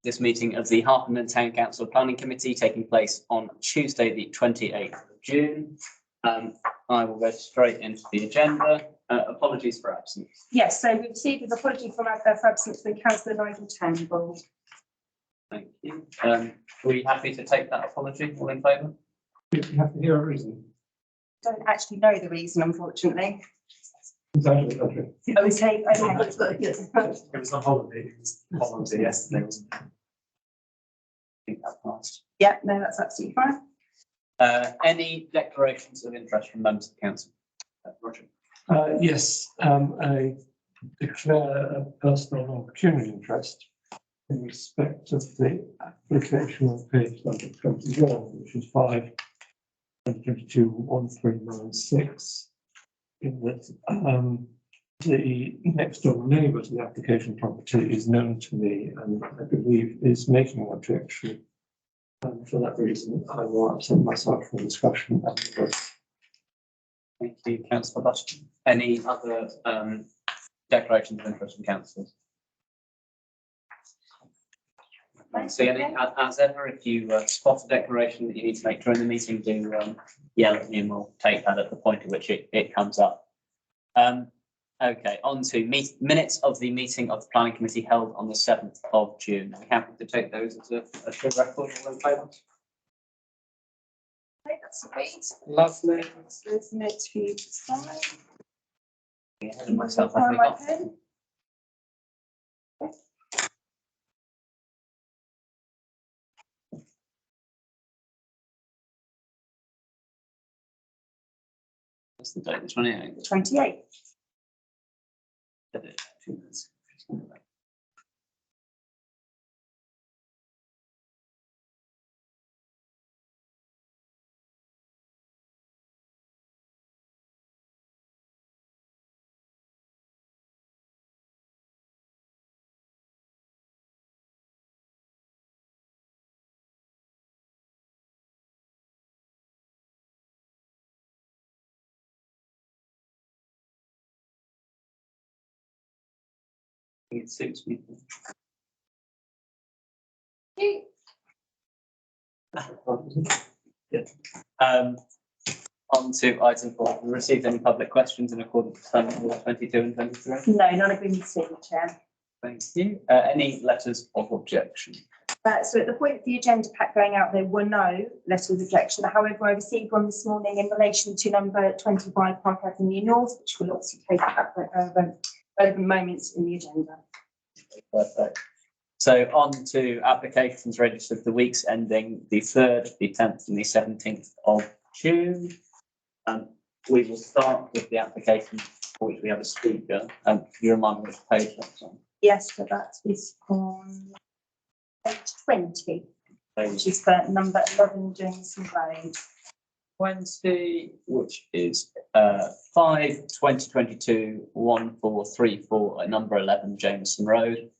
this meeting of the Harpenden Town Council Planning Committee taking place on Tuesday, the 28th of June. I will go straight into the agenda. Apologies for absence. Yes, so we received an apology for absence from Councillor Nigel Turnbull. Thank you. Are we happy to take that apology? All in favour? You have to hear a reason. Don't actually know the reason, unfortunately. He's out of the country. Okay. It was on holiday. It was on holiday yesterday. I think that passed. Yeah, no, that's absolutely fine. Any declarations of interest from members of the council? Roger. Yes, I declare a personal and pecuniary interest in respect of the application on page number 21, which is 5/2022-1396, in that the next door neighbour to the application property is known to me and I believe is making an objection. And for that reason, I will absent myself from discussion and the vote. Thank you, Councillor Bush. Any other declarations of interest from councillors? So, as ever, if you spot a declaration that you need to make during the meeting, do yell at me and we'll take that at the point at which it comes up. Okay, on to minutes of the meeting of the Planning Committee held on the 7th of June. Are we happy to take those as a good record? All in favour? Okay, that's great. Lovely. There's notes for you to sign. Ahead of myself, I Find my think. pen. What's the date? The 28th. 28. It suits me. On to item 4. Have we received any public questions in accordance with Standard Rule 22 and 23? No, none have been received, Chair. Thank you. Any letters of objection? So at the point of the agenda pack going out, there were no letters of objection. However, I received one this morning in relation to number 25 Park Avenue North, which will obviously take up relevant moments in the agenda. Perfect. So on to applications registered the weeks ending the 3rd, the 10th and the 17th of June. We will start with the application for which we have a speaker. Can you remind me which page that's on? Yes, so that is on page 20, which is for number 11 Jameson Road. Wednesday, which is 5/2022-1434 at number 11 Jameson Road.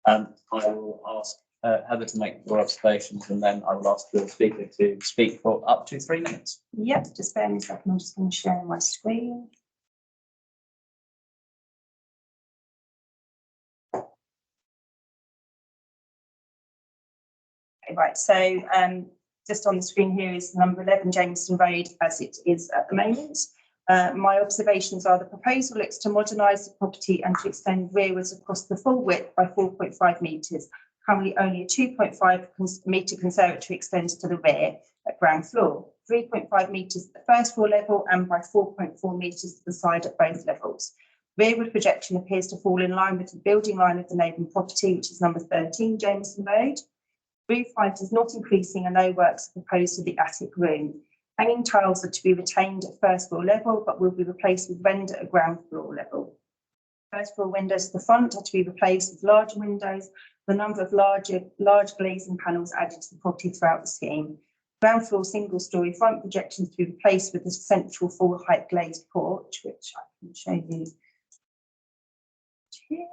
I will ask Heather to make your observations and then I will ask the speaker to speak for up to 3 minutes. Yep, just bear me a second, I'm just going to share my screen. Okay, right, so just on the screen here is number 11 Jameson Road as it is at the moment. My observations are the proposal looks to modernise the property and to extend rearwards across the full width by 4.5 metres. Currently only a 2.5 metre conservatory extends to the rear at ground floor, 3.5 metres at the first floor level and by 4.4 metres to the side at both levels. Rearward projection appears to fall in line with the building line of the neighbouring property, which is number 13 Jameson Road. Roof height is not increasing and no works are proposed to the attic room. Hanging tiles are to be retained at first floor level, but will be replaced with render at ground floor level. First floor windows at the front are to be replaced with larger windows, the number of large glazing panels added to the property throughout the scheme. Ground floor single story front projections to be replaced with a central full height glazed porch, which I can show you here.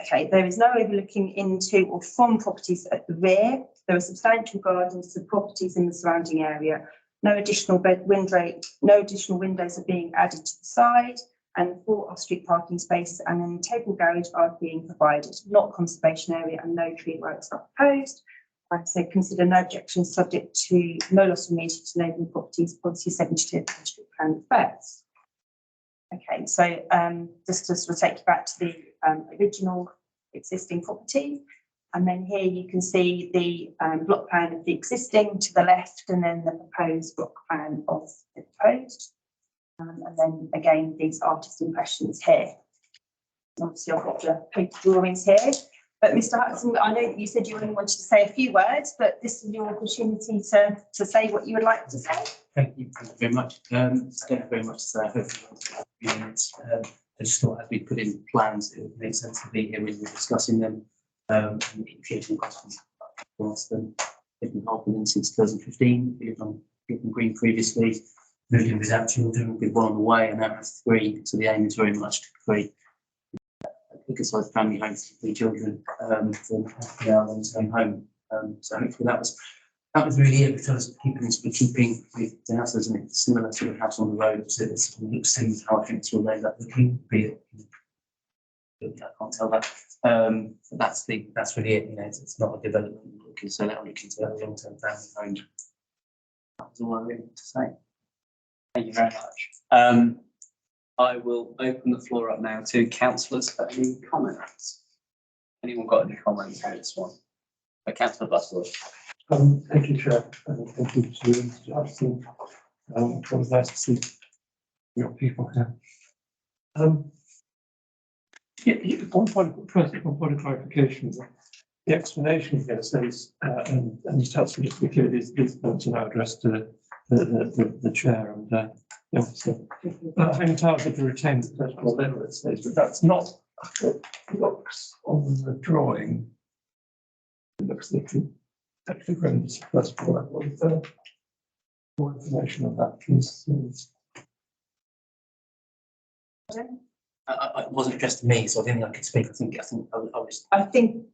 Okay, there is no overlooking into or from properties at the rear. There are substantial gardens to properties in the surrounding area. No additional windows are being added to the side. and 4 off-street parking spaces and an integral garage are being provided, not conservation area, and no tree works are proposed. So consider no objections subject to no loss of immunity to neighbouring properties, policy 72 of the district plan affairs. Okay, so just to sort of take you back to the original existing property. And then here you can see the block plan of the existing to the left, and then the proposed block plan of the proposed. And then again, these artist impressions here. Obviously, I've got the paper drawings here. But Mr. Hudson, I know that you said you only wanted to say a few words, but this is your opportunity to say what you would like to say. Thank you very much. I don't have very much to say. I hope you I just thought as we put in plans, it would make sense to be here when we're discussing them. And if you have any questions, ask them. They've been helping them since 2015. We lived on Gibbon Green previously, moved in without children, we've one on the way, and now has 3. So the aim is very much to create a bigger size family home for 3 children for our long-term home. So hopefully that was really it, because keeping with the house as a similar sort of house on the road, so it looks similar to how I think it's all laid up looking, be it. I can't tell that. But that's really it. You know, it's not a development looking, so that looking to a long-term family home. That was all I really wanted to say. Thank you very much. I will open the floor up now to councillors for any comments. Anyone got any comments on this one? Councillor Buswell. Thank you, Chair, and thank you to Mr. Hudson. It was nice to see your people here. One point of clarification. The explanation here says, and Mr. Hudson, just to be clear, these points are now addressed to the chair and the officer. Hanging towers are to retain the threshold level, it says, but that's not what looks on the drawing. It looks literally actually grown to first floor level. More information on that, please. It wasn't addressed to me, so I didn't think I could speak. I think,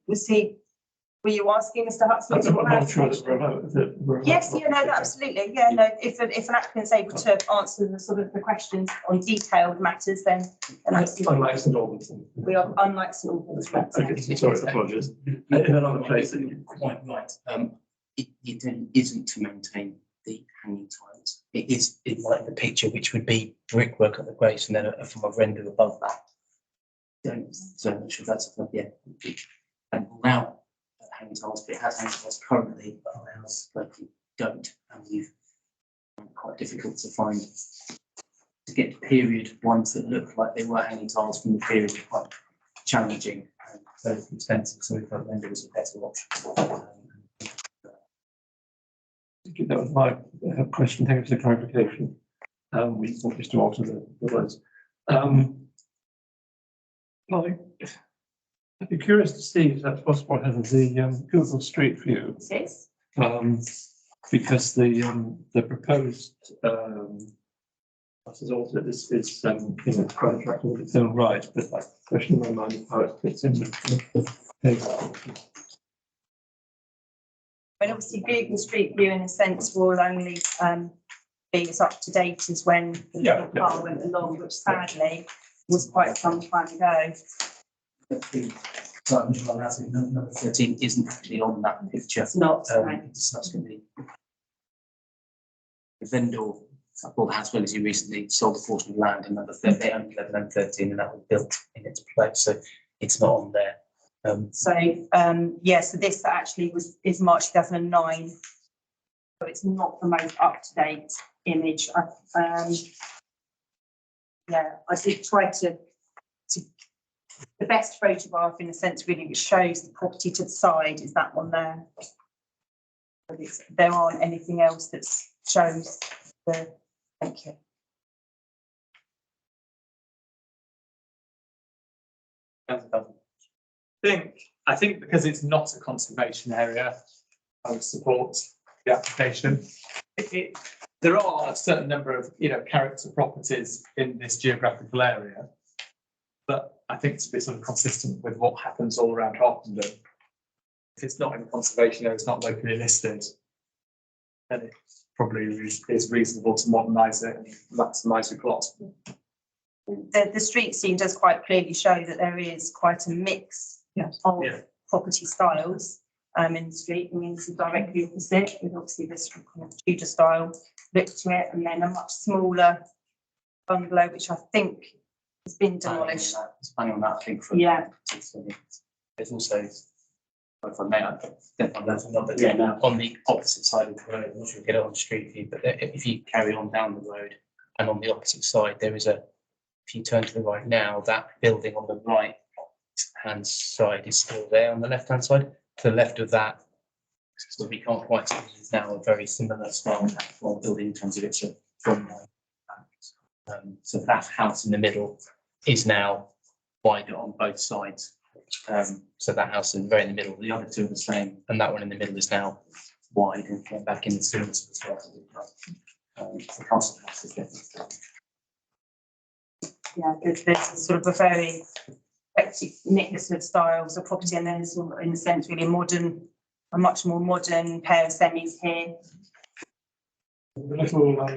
were you asking Mr. Hudson? I'm not sure that we're Yes, yeah, no, absolutely. Yeah, no, if an applicant's able to answer the sort of the questions on detailed matters, then absolutely. Unlike St Albans. We are unlike St Albans. Okay, sorry, apologies. In another place. Quite right. It isn't to maintain the hanging tiles. It is in like the picture, which would be brickwork at the base and then from a render above that. So I'm not sure that's and now hanging tiles, but it has hanging tiles currently, but our house likely don't, and we've quite difficult to find to get period ones that look like they were hanging tiles from the period, quite challenging and very expensive. So we thought render was a better option. That was my question. Thank you for the clarification. We thought just to alter the words. I'd be curious to see if that's possible, Heather, the Google Street View. Yes. Because the proposed is also this is quite attractive in its own right, but I question in my mind how it fits in with the When obviously Google Street View in a sense will only be as up to date as when the car went along, which sadly was quite some time ago. So number 13 isn't actually on that picture. It's not. It's going to be the vendor bought house relatively recently, sold a portion of land in number 13, 11 and 13, and that was built in its place. So it's not on there. So this actually is March 2009, so it's not the most up-to-date image. I did try to the best photograph in a sense really which shows the property to the side is that one there. But there aren't anything else that shows the. Thank you. I think because it's not a conservation area, I would support the application. There are a certain number of character properties in this geographical area, but I think to be sort of consistent with what happens all around Harpenden, if it's not in conservation area, it's not locally listed, then it probably is reasonable to modernise it and maximise your plot. the street scene does quite clearly show that there is quite a mix of Yeah. property styles in the street. I mean, this is directly opposite with obviously this kind of Tudor style look to it, and then a much smaller bungalow, which I think has been demolished. It's planning on that, I think. Yeah. There's also, if I may, I definitely that's another, Yeah, no. on the opposite side of the road, I'm not sure if you get it on street view, but if you carry on down the road and on the opposite side, there is if you turn to the right now, that building on the right hand side is still there on the left hand side. To the left of that, so we can't quite see, is now a very similar style building in terms of its front. So that house in the middle is now wider on both sides. So that house is very in the middle, the other two are the same, and that one in the middle is now wide and came back in the sewers as well. The council house is different. Yeah, there's sort of a very eclectic mix of styles of property, and then there's in a sense really a much more modern pair of semis here. What about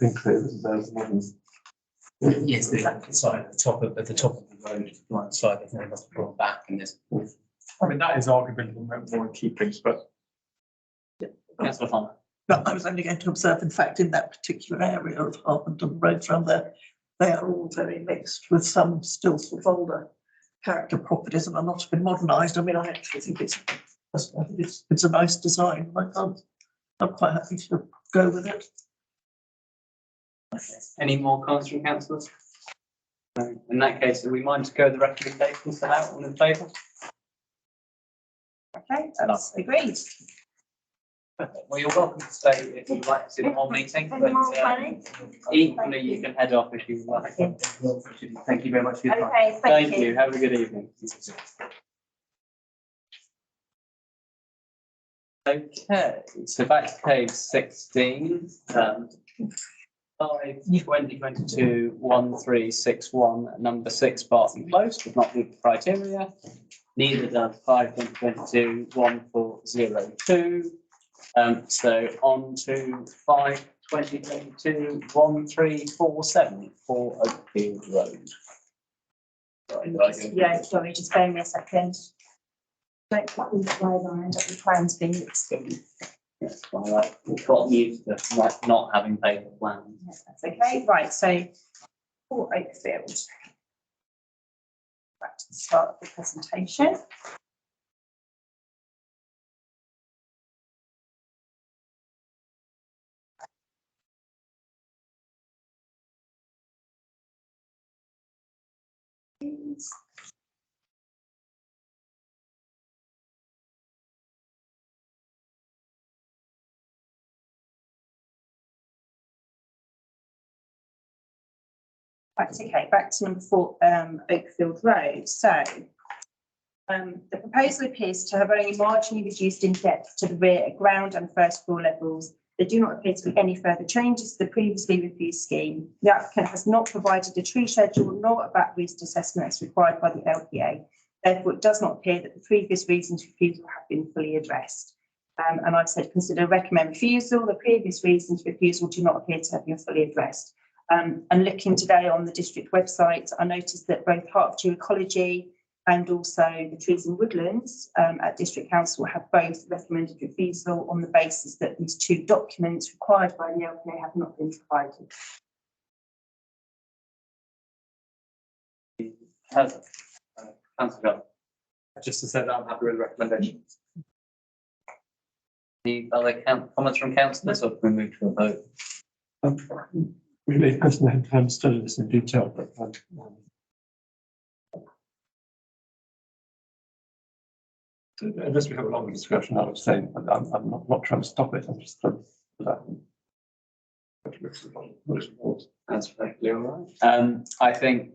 includes those ones? Yes, the side at the top of the road, right side, I think they must have brought back and there's. I mean, that is arguably more in keeping, but Councillor Farmer. No, I was only going to observe, in fact, in that particular area of Harpenden Road around there, they are all very mixed with some still sort of older character properties and are not been modernised. I mean, I actually think it's a nice design. I'm quite happy to go with it. Any more comments from councillors? No. In that case, do we mind to go the recommendations for that, all in favour? Okay, that's agreed. Well, you're welcome to stay if you'd like to see the whole meeting, but equally you can head off if you like. Thank you very much for your time. Okay, Thank you, have a good evening. Okay, so back to page 16. 5/2022/1361, number 6 Barton Close does not meet the criteria. Neither does 5/2022/1402. So on to 5/2022/1347 for Oakfield Road. Yeah, sorry, just bear me a second. Don't put these slides on, end up with plans being mixed in. Yes, all right, we've got used to not having paper plans. Yes, that's okay, right, so for Oakfield. Back to the start of the presentation. Right, okay, back to number 4, Oakfield Road. So the proposal appears to have only marginally reduced in depth to the rear, ground and first floor levels. There do not appear to be any further changes to the previously reviewed scheme. The applicant has not provided a tree schedule nor a back roost assessment as required by the LPA. Therefore, it does not appear that the previous reasons for refusal have been fully addressed. And I've said consider recommend refusal. The previous reasons for refusal do not appear to have been fully addressed. And looking today on the district website, I noticed that both Hertfordshire Ecology and also the Trees and Woodlands at District Council have both recommended refusal on the basis that these 2 documents required by the LPA have not been provided. Councillor, just to say that I'm happy with the recommendation. any other comments from councillors, or can we move to a vote? Really, personally, I haven't studied this in detail, but unless we have a longer discussion, I would say I'm not trying to stop it. I'm just trying to. That's perfectly all right. I think,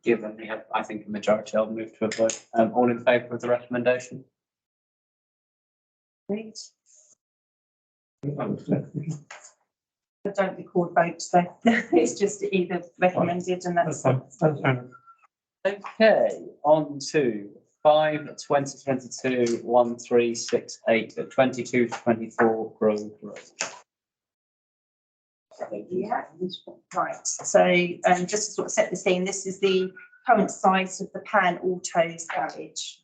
given we have, I think a majority, I'll move to a vote. All in favour of the recommendation? Great. But don't record votes though. It's just either recommended and that's. That's fine. Okay, on to 5/2022/1368 at 22 to 24 Grove Road. Yeah, right. So just to sort of set the scene, this is the current size of the Pan Autos garage.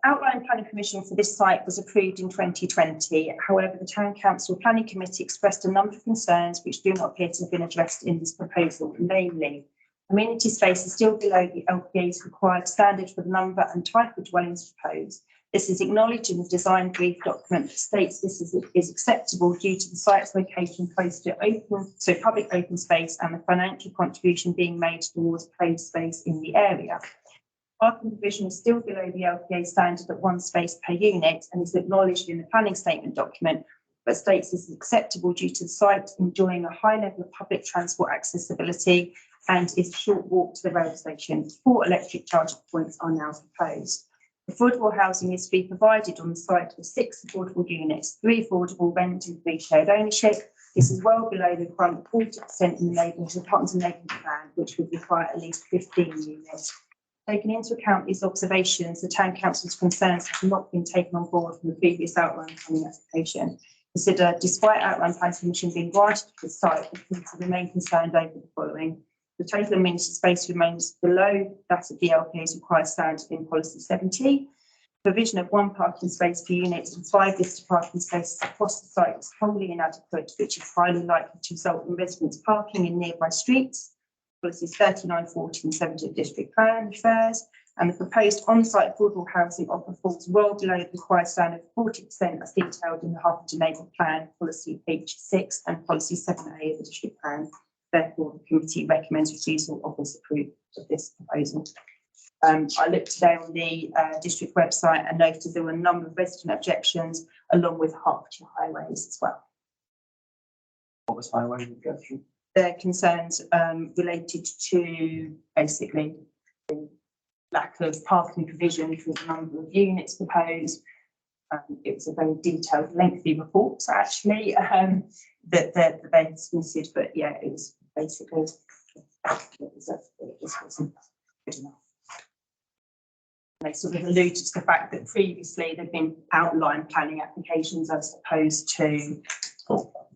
Outline planning permission for this site was approved in 2020. However, the Town Council Planning Committee expressed a number of concerns which do not appear to have been addressed in this proposal, namely, amenity space is still below the LPA's required standard for the number and type of dwellings proposed. This is acknowledged in the design brief document that states this is acceptable due to the site's location close to public open space and the financial contribution being made towards paved space in the area. Parking provision is still below the LPA standard at 1 space per unit and is acknowledged in the planning statement document, but states this is acceptable due to the site enjoying a high level of public transport accessibility and is a short walk to the rail station. 4 electric charging points are now proposed. Affordable housing is to be provided on the site with 6 affordable units, 3 affordable rent and 3 shared ownership. This is well below the requirement of 40% in the neighbourhood apartments and neighbourhood plan, which would require at least 15 units. Taking into account these observations, the Town Council's concerns have not been taken on board from the previous outline planning application. Consider, despite outline planning permission being granted for the site, we remain concerned over the following. The total amenity space remains below that of the LPA's required standard in policy 70. Provision of 1 parking space per unit and 5 listed parking spaces across the site is wholly inadequate, which is highly likely to result in residents parking in nearby streets. Policies 39, 40 and 70 of District Plan refers, and the proposed on-site affordable housing offer falls well below the required standard of 40% as detailed in the Hertfordshire Neighbourhood Plan, Policy H6 and Policy 7A of the District Plan. Therefore, the committee recommends refusal of this proposal. I looked today on the district website and noted there were a number of resident objections along with Hertfordshire Highways as well. What was highway objection? Their concerns related to basically the lack of parking provision for the number of units proposed. It was a very detailed, lengthy report actually that they submitted, but yeah, it was basically it wasn't good enough. They sort of alluded to the fact that previously there'd been outline planning applications as opposed to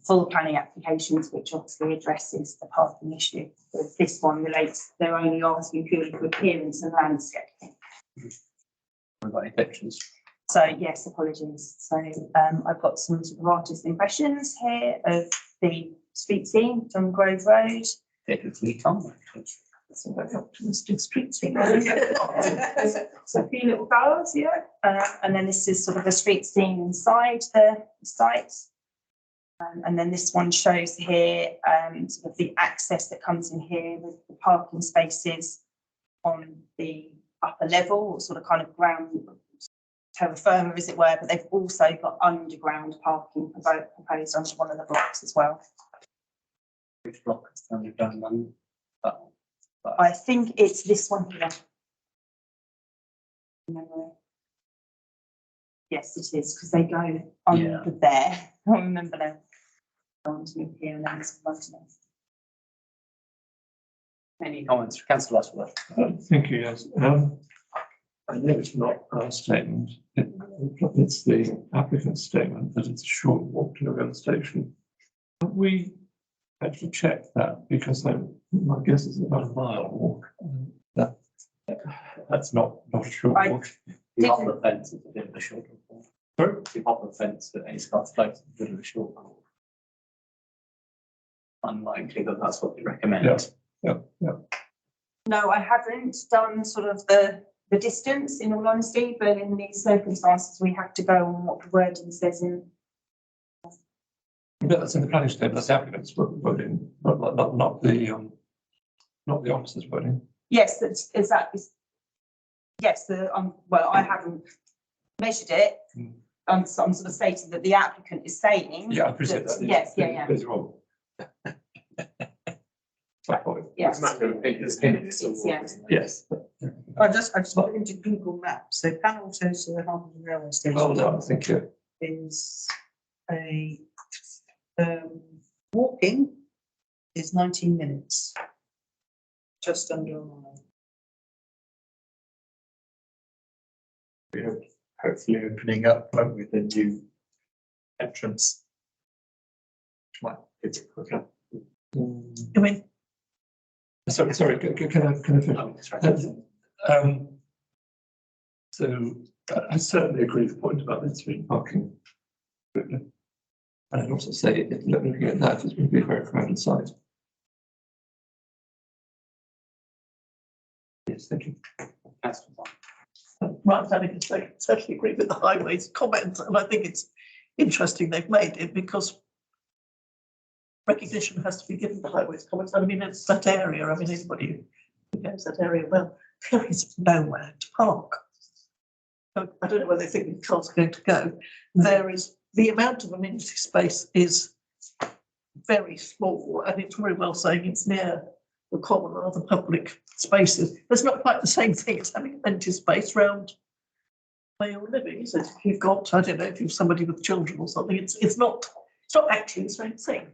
full planning applications, which obviously addresses the parking issue. But this one relates, they're only asking purely for appearance and landscaping. We've got any pictures? So yes, apologies. So I've got some sort of artist impressions here of the street scene on Grove Road. Technically, Tom. That's a very optimistic street scene. So a few little colours, yeah. And then this is sort of a street scene inside the site. And then this one shows here sort of the access that comes in here with the parking spaces on the upper level, or sort of kind of ground terra firma, as it were, but they've also got underground parking proposed onto one of the blocks as well. Which block is done? I think it's this one here. Memory. Yes, it is, because they go under there. I can't remember them. On to here and then it's underneath. Any comments, Councillor Ashworth? Thank you, yes. I know it's not our statement, it's the applicant's statement that it's a short walk to the rail station. Have we actually checked that? Because my guess is about a mile walk. That's not a short walk. The upper fence is a bit of a short walk. Sorry? The upper fence that he's got close is a bit of a short walk. Unlikely that that's what they recommend. Yeah. No, I haven't done sort of the distance, in all honesty, but in these circumstances, we have to go on what the wording says in. But that's in the planning statement, that's the applicant's wording, not the officer's wording. Yes, yes, well, I haven't measured it. I'm sort of stating that the applicant is saying. Yeah, I appreciate that. Yes, yeah. It's wrong. Yes. Yes. I just got into Google Maps. So Pan Autos to the Hertfordshire Railway Station. Well done, thank you. Is a walking is 19 minutes. Just under a mile. We're hopefully opening up with a new entrance. Which might be a bit quicker. I mean, Sorry, can I finish? So I certainly agree with the point about the street parking. And I'd also say, looking at that, it's going to be a very crowded site. Yes, thank you. right, I think I certainly agree with the highways comment, and I think it's interesting they've made it because recognition has to be given to highways comments. I mean, it's that area. I mean, anybody who knows that area well, there is nowhere to park. I don't know where they think the cars are going to go. There is the amount of amenity space is very small, and it's very well saying it's near the common or other public spaces. There's not quite the same thing as having amenity space round where you're living, is it? If you've got, I don't know, if you've somebody with children or something, it's not actually the same thing.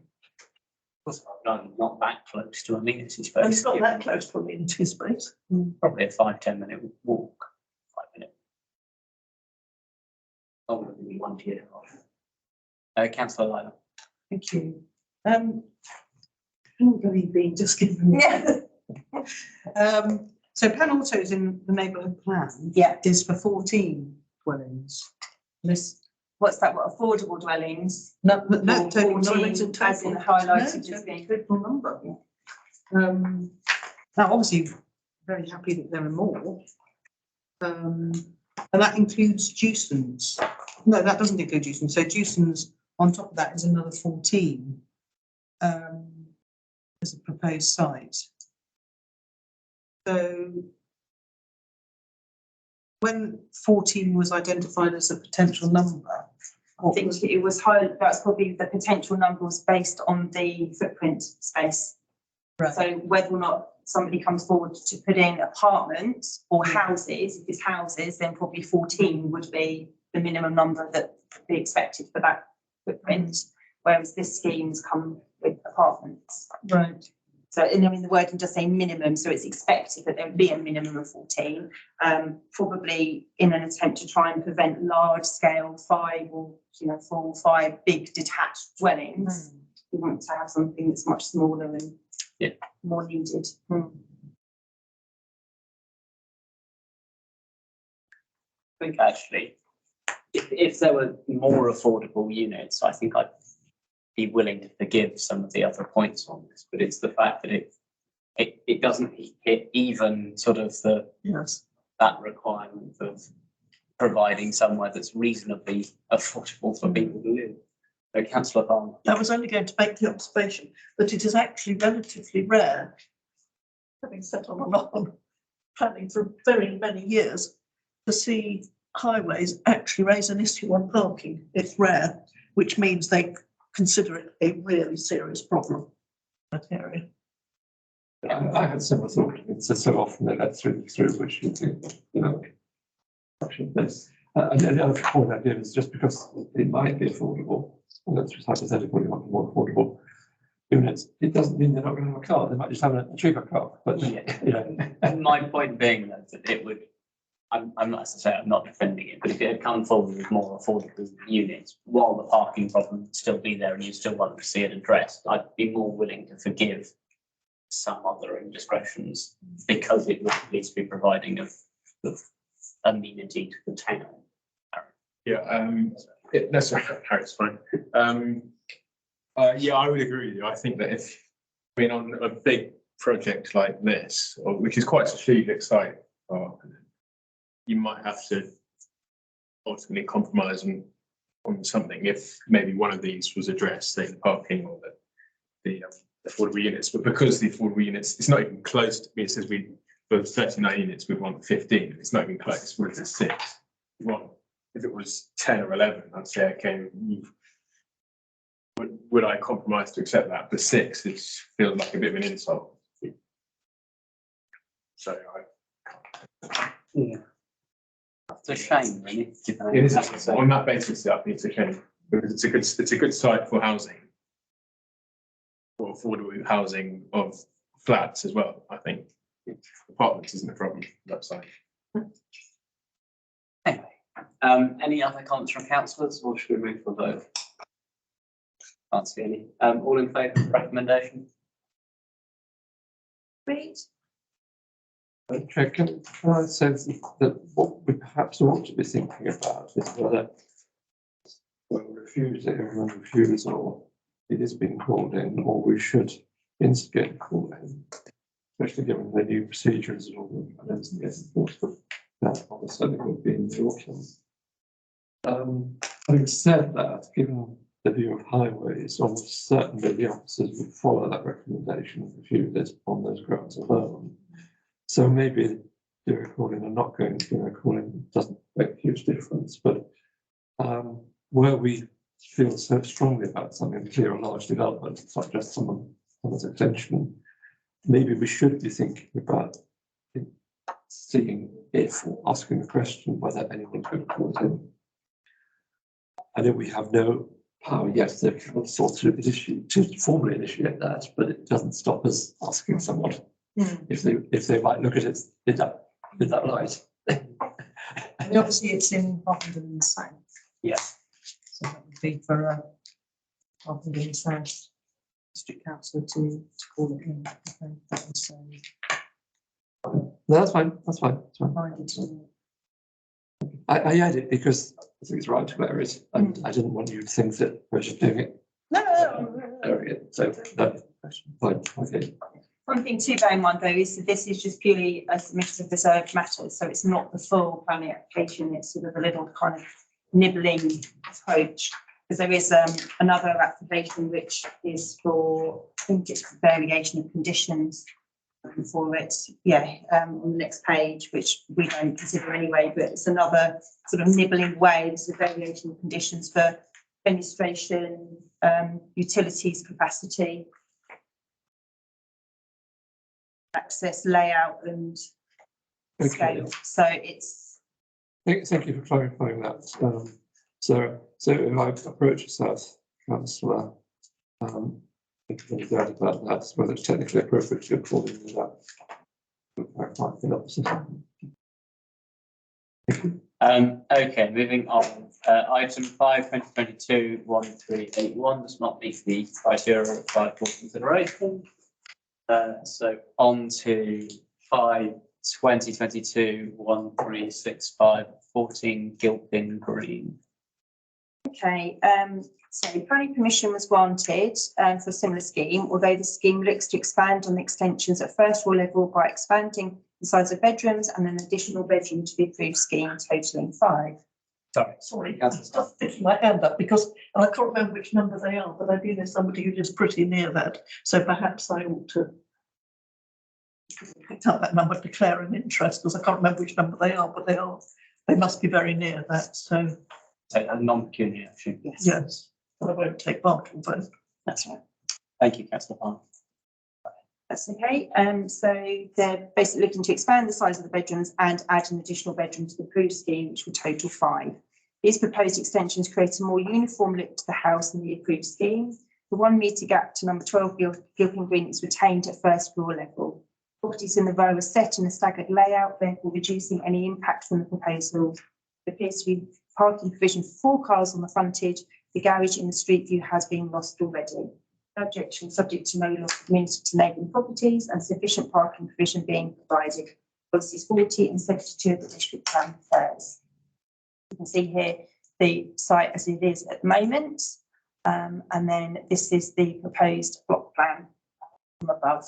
Not that close to amenity space. And it's not that close to amenity space. Probably a 5-10 minute walk. 5 minute. Longer than 1 year. Councillor Lyla. Thank you. Being just given. Yeah. So Pan Autos in the neighbourhood plan. Yeah. Is for 14 dwellings. This, What's that? What affordable dwellings? no, Or total 14 dwellings in as in total. highlighted No, as being. total number. Now, obviously, very happy that there are more. And that includes Jewsons. No, that doesn't include Jewsons. So Jewsons on top of that is another 14. As a proposed site. So when 14 was identified as a potential number, I think it was high, that's probably the potential numbers based on the footprint space. Right. So whether or not somebody comes forward to put in apartments or houses, if it's houses, then probably 14 would be the minimum number that could be expected for that footprint. Whereas this scheme's come with apartments. right, So, and I mean, the wording does say minimum, so it's expected that there would be a minimum of 14. Probably in an attempt to try and prevent large scale 5 or 4 or 5 big detached dwellings. We want to have something that's much smaller and more needed. I think actually, if there were more affordable units, I think I'd be willing to forgive some of the other points on this, but it's the fact that it doesn't hit even sort of Yes. that requirement of providing somewhere that's reasonably affordable for people to live. So Councillor Palmer. I was only going to make the observation that it is actually relatively rare, having sat on planning for very many years, to see highways actually raise an issue on parking. It's rare, which means they consider it a really serious problem. That area. I had similar thought. It's so often they let through, which you think, option this. And the other point I did is just because it might be affordable, and that's just hypothetical, you want more affordable units, it doesn't mean they're not going to have a car. They might just have a cheaper car. But My point being that it would, I'm not to say I'm not defending it, but if it had come forward with more affordable units, while the parking problem would still be there and you still want to see it addressed, I'd be more willing to forgive some other indiscretions because it would at least be providing of amenity to the town. That's Harry's fine. Yeah, I would agree with you. I think that if, on a big project like this, which is quite a strategic site, you might have to ultimately compromise on something if maybe one of these was addressed, say the parking or the affordable units. But because the affordable units, it's not even close to me. It says for 39 units, we want 15. It's not even close. We're at 6. If it was 10 or 11, I'd say, okay, would I compromise to accept that? But 6 feels like a bit of an insult. So It's a shame, really. it is on that basis. I think it's a shame because it's a good site for housing, for affordable housing of flats as well. I think apartments isn't a problem. That site. Anyway, any other comments from councillors, or should we move for vote? Can't see any. All in favour of the recommendation? Read. Okay, can I say that what we perhaps ought to be thinking about is whether when we refuse it, everyone refuses, or it is being called in, or we should instigate a call in, especially given the new procedures and all the, I don't think it's enforced, but that obviously would be in the autumn. Having said that, given the view of highways, almost certainly the officers would follow that recommendation and refuse it on those grounds alone. So maybe doing a call-in and not going to do a call-in doesn't make a huge difference, but where we feel so strongly about something, clear a large development, it's not just someone's extension, maybe we should be thinking about seeing if, or asking the question whether anyone's going to call it in. I know we have no power yet to sort through this issue to formally initiate that, but it doesn't stop us asking someone if they might look at it. Is that right? And obviously it's in Harpenden South. Yeah. So that would be for Harpenden South District Council to call it in. Okay, that was No, that's fine. That's fine. That's fine. provided to. I add it because I think it's right to declare it, and I didn't want you to think that we're just doing it. No. Declaring it. So no, fine. Okay. One thing to bear in mind though is that this is just purely a submission of reserved matters, so it's not the full planning application, it's sort of a little kind of nibbling approach. Because there is another application which is for, I think it's variation of conditions for it, on the next page, which we don't consider anyway, but it's another sort of nibbling way, it's a variation of conditions for fenestration, utilities capacity, access, layout and Okay. scale. So it's, Thank you for clarifying that. So if I approach yourself, councillor, thinking about that, whether it's technically appropriate to call in that. Clarify the opposite. Thank you. Okay, moving on. Item 5, 2022-1381 does not meet the criteria required for consideration. So on to 5, 2022-1365, 14 Gilpin Green. okay, so planning permission was granted for a similar scheme, although the scheme looks to expand on the extensions at first floor level by expanding the size of bedrooms and an additional bedroom to the approved scheme totaling 5. Sorry, I'm just putting my hand up because, and I can't remember which number they are, but I do know somebody who lives pretty near that, so perhaps I ought to pick up that number, declare an interest, because I can't remember which number they are, but they must be very near that, so So a non-pecuniary action. yes, but I won't take part in vote. That's right. Thank you, councillor Palmer. That's okay. So they're basically looking to expand the size of the bedrooms and add an additional bedroom to the approved scheme, which will total 5. These proposed extensions create a more uniform look to the house than the approved scheme. The 1 metre gap to number 12 Gilpin Green is retained at first floor level. Properties in the row are set in a staggered layout, therefore reducing any impact from the proposal. There appears to be parking provision for 4 cars on the frontage. The garage in the street view has been lost already. Objection subject to no loss of amenity to neighbouring properties and sufficient parking provision being provided. Policies 40 and 72 of the district plan affairs. You can see here the site as it is at the moment, and then this is the proposed block plan from above.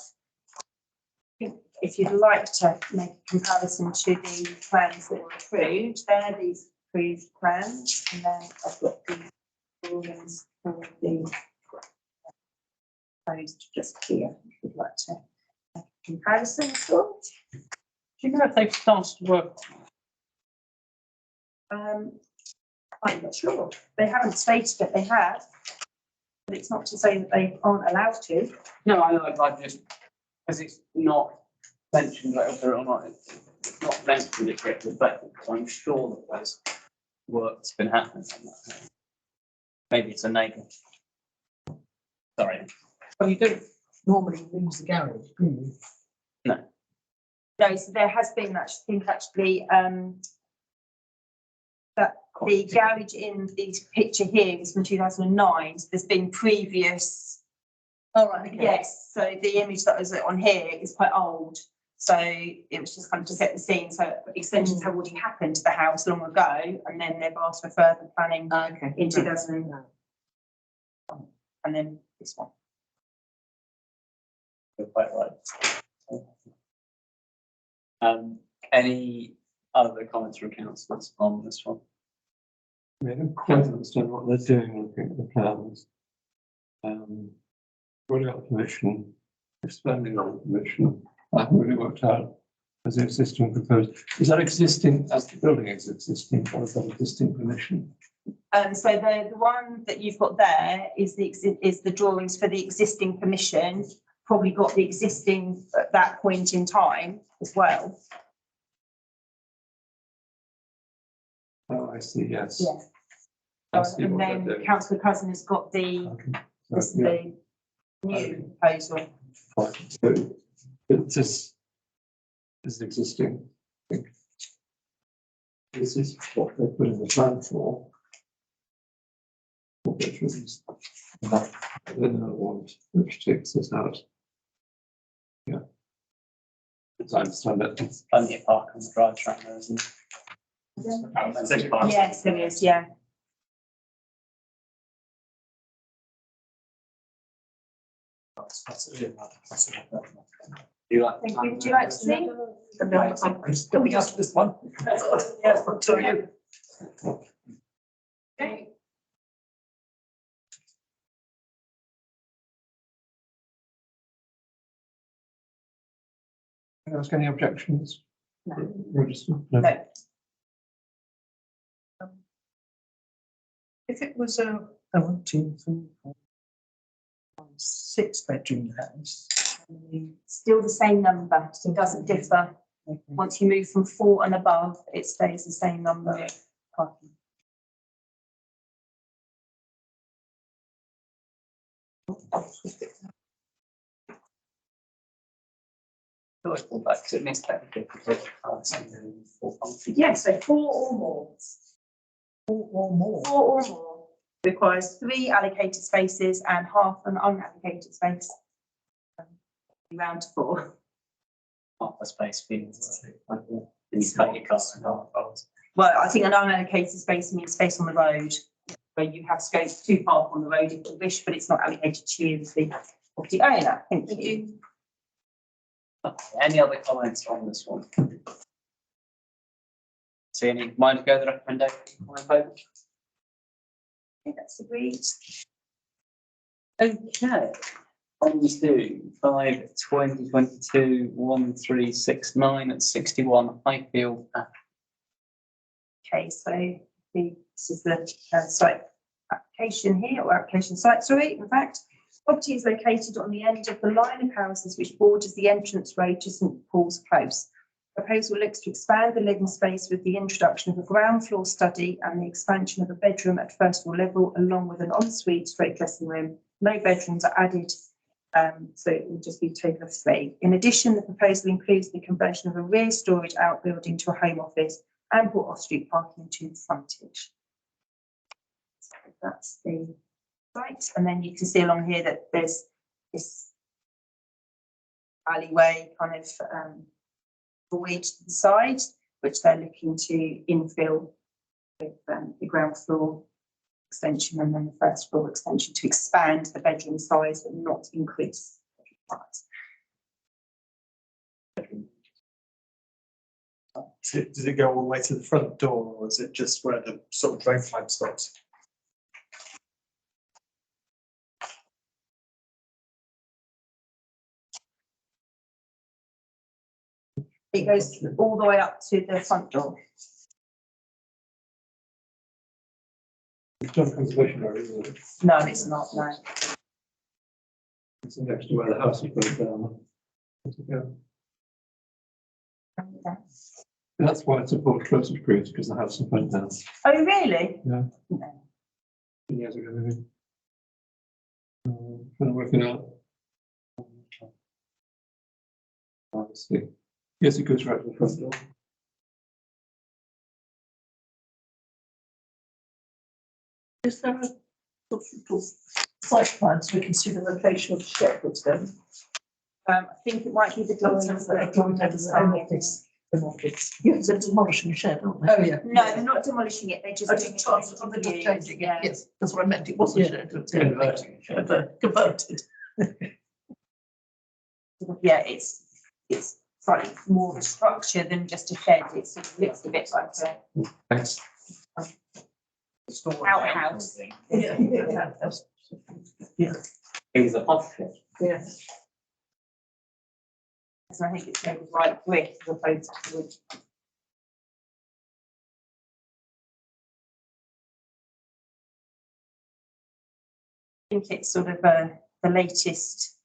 If you'd like to make a comparison to the plans that were approved, they're these approved plans, and then I've got the drawings for the proposed just here. If you'd like to make a comparison at all. Do you know if they've started to work? I'm not sure. They haven't stated that they have, but it's not to say that they aren't allowed to. No, I just, because it's not mentioned whether or not it's not mentioned, it's yet reflected, because I'm sure that there's work that's been happening on that. Maybe it's a neighbour. Sorry. Well, you don't normally lose the garage, do you? No, so there has been actually That the garage in the picture here is from 2009. So there's been previous. All right, okay. Yes, so the image that was on here is quite old. So it was just kind of to set the scene. So extensions have already happened to the house long ago, and then they've asked for further planning Okay. in 2000. And then this one. You're quite right. Any other comments from councillors on this one? I mean, I don't quite understand what they're doing looking at the plans. Rolling out the commission, expanding on the commission, I haven't really worked out as the existing proposed. Is that existing as the building is existing, or is that existing permission? So the one that you've got there is the drawings for the existing permission, probably got the existing at that point in time as well. Oh, I see, yes. Yeah. I see And what they're then doing. councillor Cousin has got the, Okay. this, So, yeah, the new proposal. fine. So, but this is existing. I think. This is what they put in the plan for. Four bedrooms. And that, then another one which takes this out. Yeah. As I understand it. There's plenty of park on the drive track there, isn't there? Yes, there is, yeah. Do you like? Thank you. Would you like to see? I'm still just this one. Yes, I'll tell you. Okay. Can I ask any objections? No. Register? No. If it was a 1, 2, 3, 4, 5, 6 bedroom house. Still the same number, so it doesn't differ. Okay. Once you move from 4 and above, it stays the same number. Parking. Go back to it next technically. Yes, so 4 or more. 4 or more. 4 or more requires 3 allocated spaces and half an unallocated space. Round to 4. Half a space being. And you cut your car in half. Well, I think an unallocated space means space on the road, where you have scope to park on the road if you wish, but it's not allocated to you as the property owner. Thank you. Any other comments on this one? See any mind to go the recommendation? On favour? Okay, that's agreed. Okay. On to 5/2022 1369 at 61 Highfield. Okay, so this is the site application here, or application site, sorry, in fact. Property is located on the end of the line of houses which borders the entrance road to St Paul's Close. Proposal looks to expand the living space with the introduction of a ground floor study and the expansion of a bedroom at first floor level, along with an ensuite straight dressing room. No bedrooms are added, so it will just be a total of 3. In addition, the proposal includes the conversion of a rear storage outbuilding to a home office and brought off-street parking to the frontage. So that's the site, and then you can see along here that there's this alleyway kind of void to the side, which they're looking to infill with the ground floor extension and then the first floor extension to expand the bedroom size but not increase the size. Does it go all the way to the front door, or is it just where the sort of drain pipe stops? It goes all the way up to the front door. It's not conservation area, isn't it? No, it's not, no. It's next to where the house is burnt down. Okay. That's why it's a board closer group, because the house is burnt down. Oh, really? Yeah. No. Years ago, maybe. Kind of working out. Honestly. Yes, it goes right to the front door. Is there a sort of site plan so we can see the location of the shed that's going? I think it might be the drawings that are on the other side. Yes, they're demolishing a shed, aren't they? Oh, yeah. No, they're not demolishing it, they're just. I doing just it charged to on the use, changing yeah. it, yes, that's what I meant, it wasn't a shed, it was Converting. converted. Yeah, it's slightly more of a structure than just a shed, it sort of looks a bit like a Thanks. outhouse. Yeah, yeah. It was a hot shot. Yeah. So I think it's made of white brick as opposed to wood. I think it's sort of the latest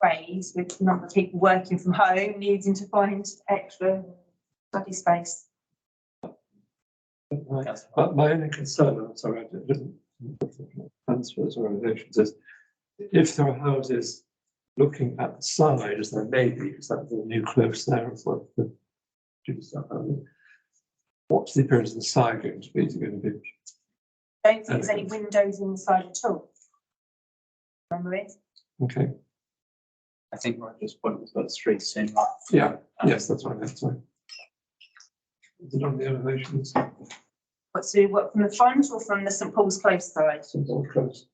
craze with a number of people working from home, needing to find extra study space. But my only concern, I'm sorry, I didn't transfers or renovations is if there are houses looking at the side, as there may be, because that's a new close there of what the do stuff. What's the appearance of the side going to be? Is it going to be? Don't think there's any windows inside at all. Remember it? Okay, I think we're at this point, we've got the streets in. yeah, yes, that's right, that's right. Is it on the elevations? What's the, what, from the front or from the St Paul's Close side? It's all close.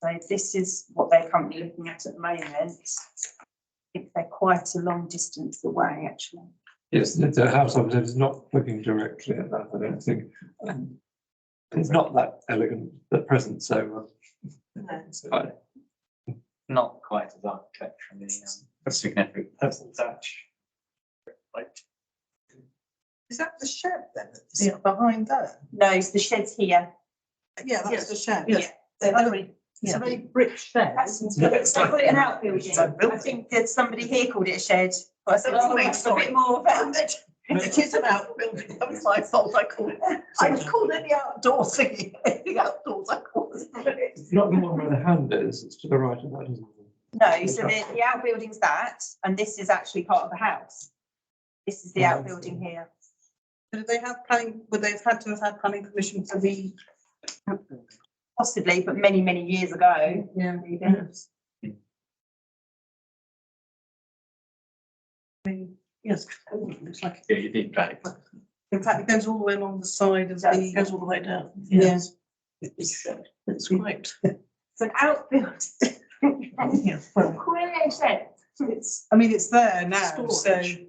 So this is what they're currently looking at the moment. I think they're quite a long distance away, actually. Yes, the house opposite is not looking directly at that, I don't think. It's not that elegant at present, so. Fine. Not quite as architecturally significant. That's the touch. Is that the shed then? that's Yeah. Behind there? No, so the shed's here. Yeah, that's Yes. the shed. Yes. It's a very brick shed. That's, they call it an outbuilding. I think that somebody here called it a shed. But I said, oh, it's a bit more of it. It is an outbuilding, that was my fault, I called it the outdoor thingy, the outdoors, I call it. It's not the one where the hand is, it's to the right of that, isn't it? No, so the outbuilding's that, and this is actually part of the house. This is the outbuilding here. Did they have planning, would they have had to have had planning permission for the? Possibly, but many, many years ago. Yeah. Yes, it looks like Yeah, you did back. In fact, it goes all the way along the side of it goes the. all the way down. Yes. It's great. It's an outbuilding. Yeah, well, Queer shed. It's, I mean, it's there now, so. Storage.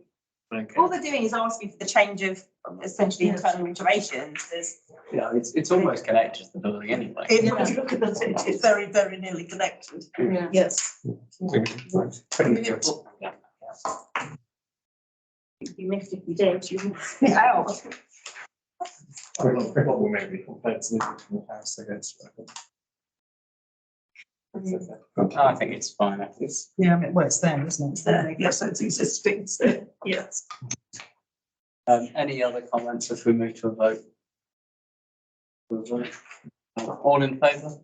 Okay. all they're doing is asking for the change of essentially Yes. internal alterations. There's, Yeah, it's almost connected to the building anyway. if you look at it, it's very, very nearly connected. Yeah. Yes. it'd be missed if you did. You wouldn't out. Maybe compared to the house, I guess. I think it's fine. It's Yeah, I mean, well, it's there, isn't it? It's there, yes, it's existing, so, yes. any other comments if we move to a vote? All in favour?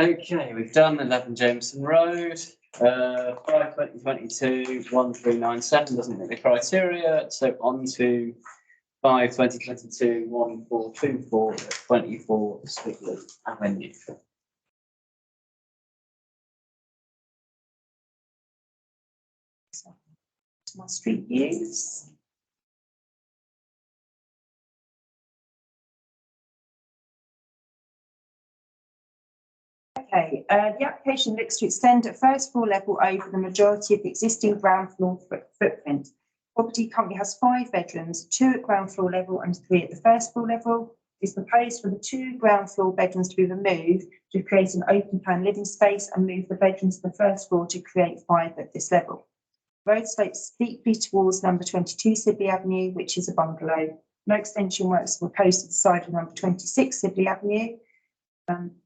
Okay, we've done 11 Jameson Road, 5/2022, 1397 doesn't meet the criteria, so on to 5/2022, 1424, 24 Spigley Avenue. My street views. Okay, the application looks to extend at first floor level over the majority of the existing ground floor footprint. Property currently has 5 bedrooms, 2 at ground floor level and 3 at the first floor level. It's proposed for the 2 ground floor bedrooms to be removed to create an open plan living space and move the bedrooms to the first floor to create 5 at this level. Road slopes steeply towards number 22 Sibley Avenue, which is a bungalow. No extension works were proposed to the side of number 26 Sibley Avenue.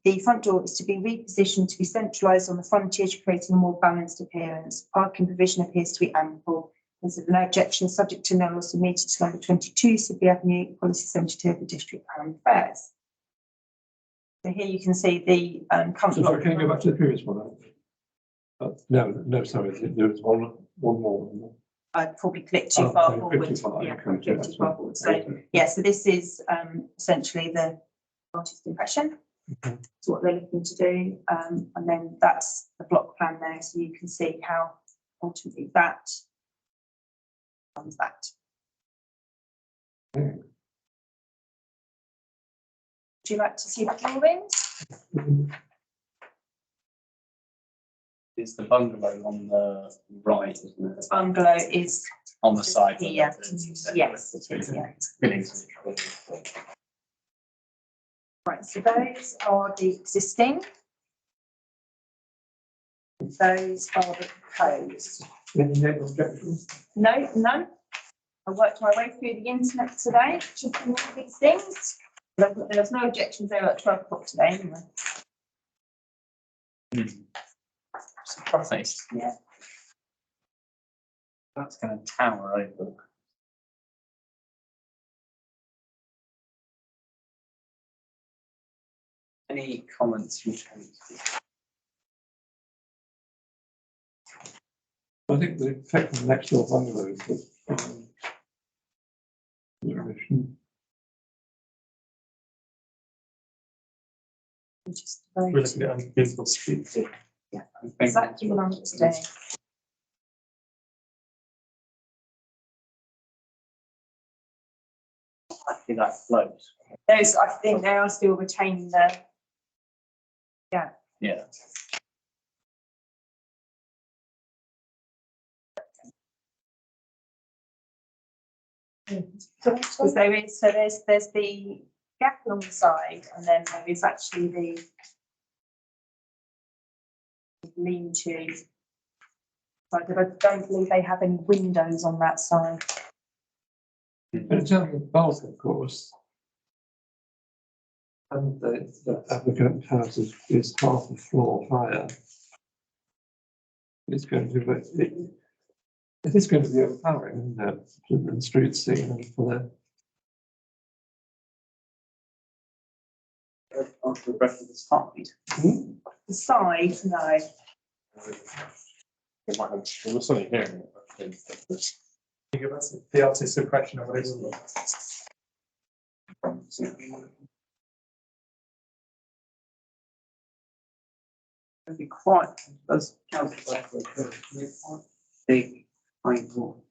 The front door is to be repositioned to be centralised on the frontage, creating a more balanced appearance. Parking provision appears to be ample. There's no objection, subject to no loss of meter to number 22 Sibley Avenue, policy 72 of the district plan affairs. So here you can see the current So block. sorry, can you go back to the previous one? No, sorry, there was one more. I probably clicked too Oh, far okay, forward. 55, Yeah, okay, clicked yeah, too that's far fine. forward. So Okay. yeah, so this is essentially the artist impression. Okay. That's what they're looking to do. And then that's the block plan there, so you can see how ultimately that comes that. Okay. Would you like to see the drawings? Is the bungalow on the right, isn't The it? bungalow is On the side. of the here. residence. Yes, it is, yeah. Billings. Right, so those are the existing. Those are the proposed. Any neighbour objections? No, none. I worked my way through the internet today, checking all these things. There was no objections there at 12 o'clock today anyway. Surprised. Yeah. That's going to tower over. Any comments from Terence? I think the effect of the next door bungalow is that. Just We're very, looking at Google Street. exactly what I'm today. Actually, that floats. Those, I think they are still retaining the, Yeah. because there is, so there's the gap along the side and then there is actually the lean-to. But I don't believe they have any windows on that side. But in terms of bulk, of course. And the applicant house is half a floor higher. It's going to be, it is going to be overpowering, isn't it? To the street scene and for After the rest of the side. The side, no. It might have, well, there's something here. I think that this- Give us the artist's impression of what it is. It'd be quite, those calculators are quite big, high wall.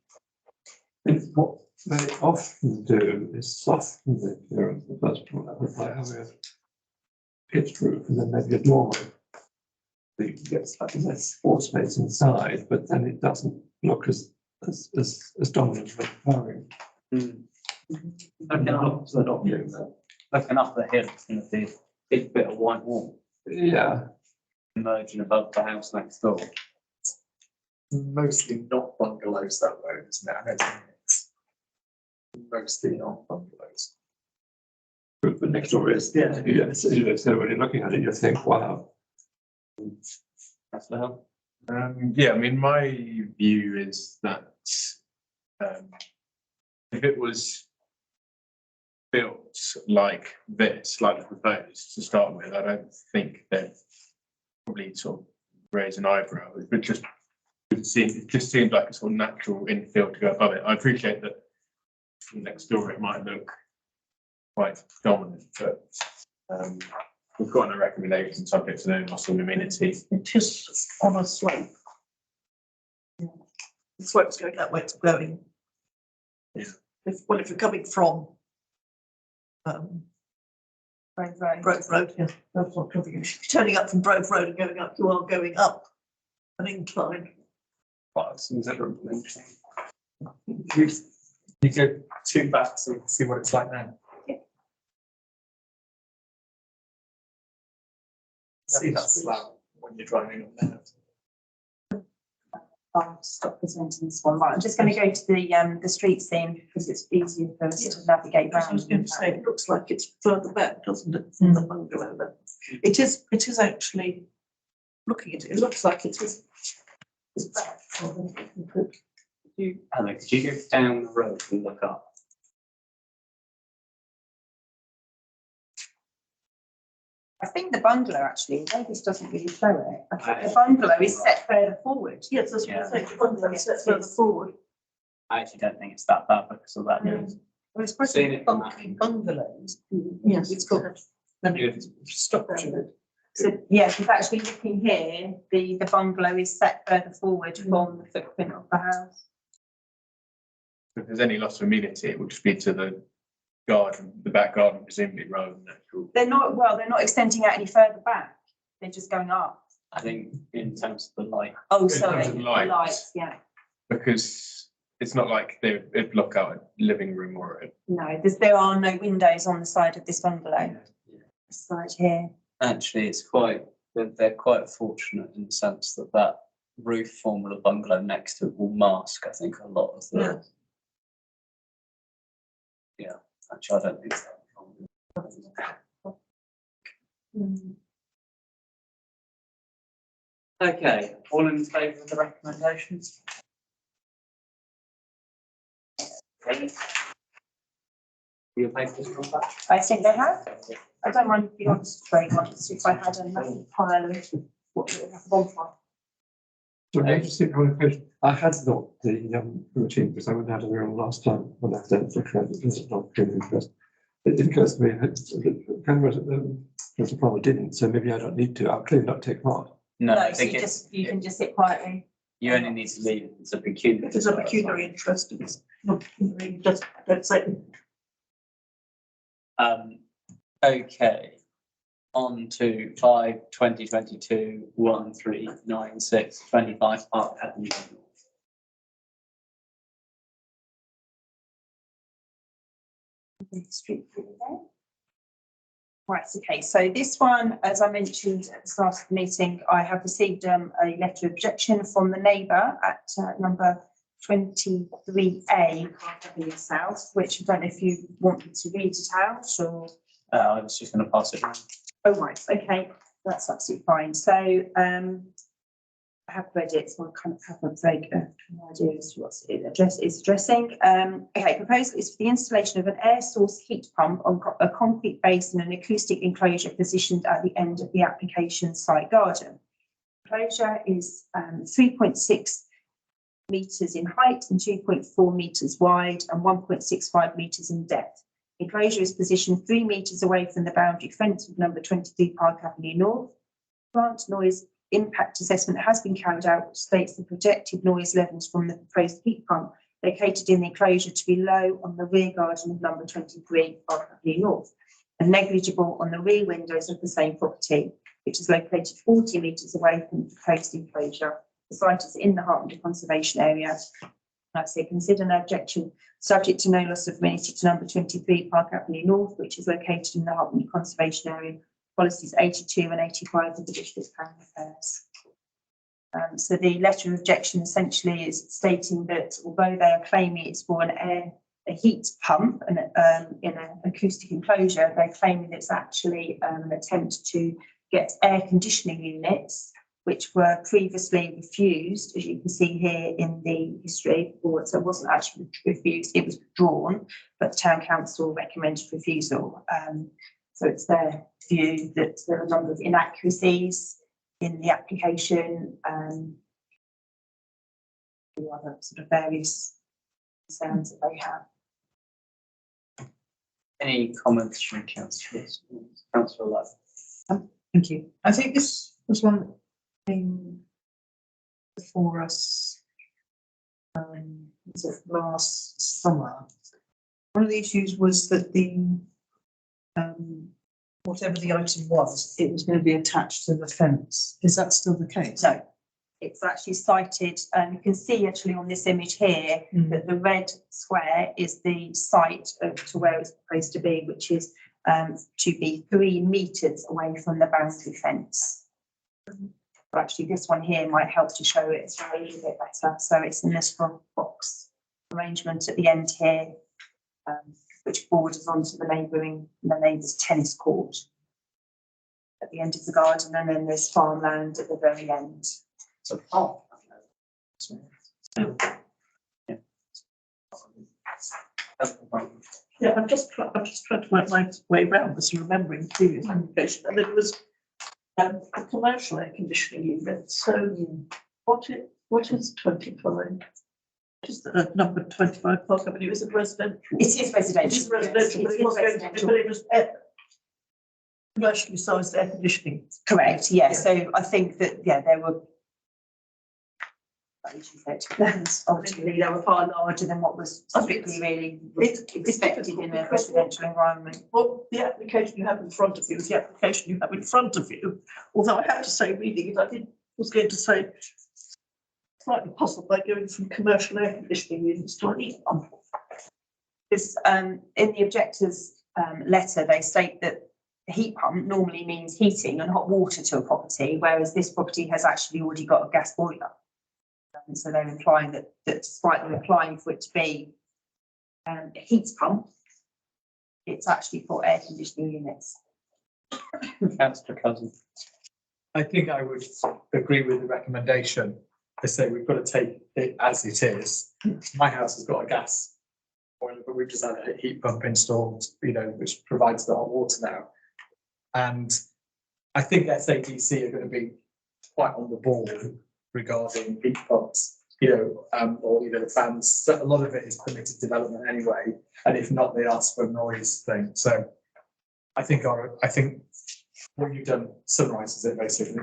the. What they often do is soften the appearance of the first floor level by having a pitched roof and then maybe a doorway. So you can get slightly less floor space inside, but then it doesn't look as dominant as overpowering. Looking up the hill, it's going to be a big bit of white wall Yeah. emerging above the house next door. Mostly not bungalows that way, isn't it? I know it's mostly not bungalows. But next door is, yeah, so when you're looking at it, you think, wow. That's the hill. Yeah, I mean, my view is that if it was built like this, like proposed to start with, I don't think they'd probably sort of raise an eyebrow. It just seemed like a sort of natural infill to go above it. I appreciate that from next door it might look quite dominant, but we've got a recommendation subject to no loss of amenity. It is on a slope. The slope's going that way, it's going. Yeah. If you're coming from Grove Road, yeah, that's what I'm thinking. If you're turning up from Grove Road and going up, you are going up an incline. You go two back so you can see what it's like now. See that slab when you're driving up there. I'll stop presenting this one. Right, I'm just going to go to the street scene because it's easier for us to navigate I was around. going to say, it looks like it's further back, doesn't it, from the bungalow there? It is actually, looking at it, it looks like it is. It's back. Hello, could you go down the road and look up? I think the bungalow actually, though this doesn't really show it, I think the bungalow is set further forward. Yes, that's what Yeah. I think, the bungalow is set further forward. I actually don't think it's that bad because of that. Mm. Well, it's Seen probably it from funky bungalows. Yes, It's got Good. structure. So, yes, it's actually looking here, the bungalow is set further forward from the footprint of the house. If there's any loss of amenity, it would just be to the garden, the back garden presumably rather than actual. They're not extending out any further back. They're just going up. I think in terms of the light, Oh, In sorry, terms of the lights. lights, yeah. Because it's not like they'd block out a living room or a. No, there are no windows on the side of this bungalow. The side here. actually, they're quite fortunate in the sense that that roof form of the bungalow next to it will mask, I think, a lot of the. Yeah, actually, I don't think so. Okay, all in favour of the recommendations? Your papers come back? I think they have. I don't mind if you want to trade ones, if I had enough pile of what we have on for. So may I just say one question? I had not the routine because I went out of the room last time when I did the visit of interest. It occurs to me that Mr. Palmer didn't, so maybe I don't need to. I'll clearly not take part. No, No, I so think it's, you can just sit quietly. you only need to leave if it's a peculiar. If it's a pecuniary interest, it's not pecuniary, just don't say. Okay. On to 5/2022/1396/25 Park Avenue. Street view there. Right, okay, so this one, as I mentioned at the start of the meeting, I have received a letter of objection from the neighbour at number 23A, Park Avenue South, which I don't know if you want me to read it out or. I was just going to pass it around. Oh, right, okay, that's absolutely fine. So I have read it, so I kind of have a vague idea as to what it's addressing. Okay, proposal is for the installation of an air source heat pump on a concrete base in an acoustic enclosure positioned at the end of the application site garden. Enclosure is 3.6 metres in height and 2.4 metres wide and 1.65 metres in depth. The enclosure is positioned 3 metres away from the boundary fence of number 23 Park Avenue North. Plant noise impact assessment has been carried out, which states the projected noise levels from the proposed heat pump located in the enclosure to be low on the rear garden of number 23 Park Avenue North and negligible on the rear windows of the same property, which is located 40 metres away from the proposed enclosure. The site is in the Hartland Conservation Area. Like I say, consider an objection subject to no loss of amenity to number 23 Park Avenue North, which is located in the Hartland Conservation Area. Policies 82 and 85 of the District Planning Affairs. So the letter of objection essentially is stating that although they are claiming it's for a heat pump and in an acoustic enclosure, they're claiming it's actually an attempt to get air conditioning units, which were previously refused, as you can see here in the history. So it wasn't actually refused, it was withdrawn, but the Town Council recommended refusal. So it's their view that there are a number of inaccuracies in the application, the other sort of various concerns that they have. Any comments from councillors? Councillor Love. Thank you. I think this was one that came before us was it last summer. One of the issues was that the whatever the item was, it was going to be attached to the fence. Is that still the case? No, it's actually cited, you can see actually on this image here that the red square is the site to where it's supposed to be, which is to be 3 metres away from the boundary fence. But actually, this one here might help to show it as well a little bit better. So it's in this front box arrangement at the end here, which borders onto the neighbour's tennis court at the end of the garden, and then there's farmland at the very end. So, Yeah, I'm just trying to work my way around this and remembering the previous application, and it was a commercial air conditioning unit. So what is 25? What is the number 25 Park Avenue? Is it residential? It is residential. It is residential, but Yes, it was going to be, but it was commercially sized air conditioning. correct, yeah. So I think that, yeah, there were, like you said, ultimately they were far larger than what was typically really expected in a residential environment. Well, the application you have in front of you is the application you have in front of you. Although I have to say, reading it, was going to say slightly puzzled by going from commercial air conditioning units to an heat pump. This, in the objector's letter, they state that a heat pump normally means heating and hot water to a property, whereas this property has actually already got a gas boiler. And so they're implying that despite them applying for it to be a heat pump, it's actually for air conditioning units. Councillor Cousin. I think I would agree with the recommendation to say we've got to take it as it is. My house has got a gas boiler, but we've just had a heat pump installed, which provides the hot water now. And I think SADC are going to be quite on the ball regarding heat pumps, or the fans. So a lot of it is permitted development anyway, and if not, they ask for a noise thing. So I think what you've done summarizes it basically.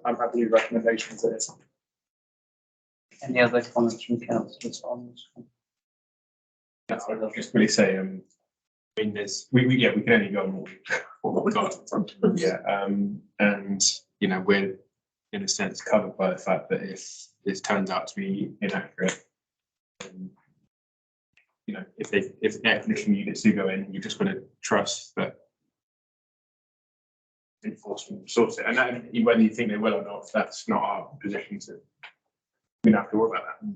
I'm happy with recommendations it is. Any other comments from councillors on this one? I'll just really say, we can only go on what we've got. Yeah, and we're in a sense covered by the fact that if this turns out to be inaccurate, if air conditioning units do go in, you just got to trust that enforcement sorts it. And whether you think they will or not, that's not our position to. We don't have to worry about that.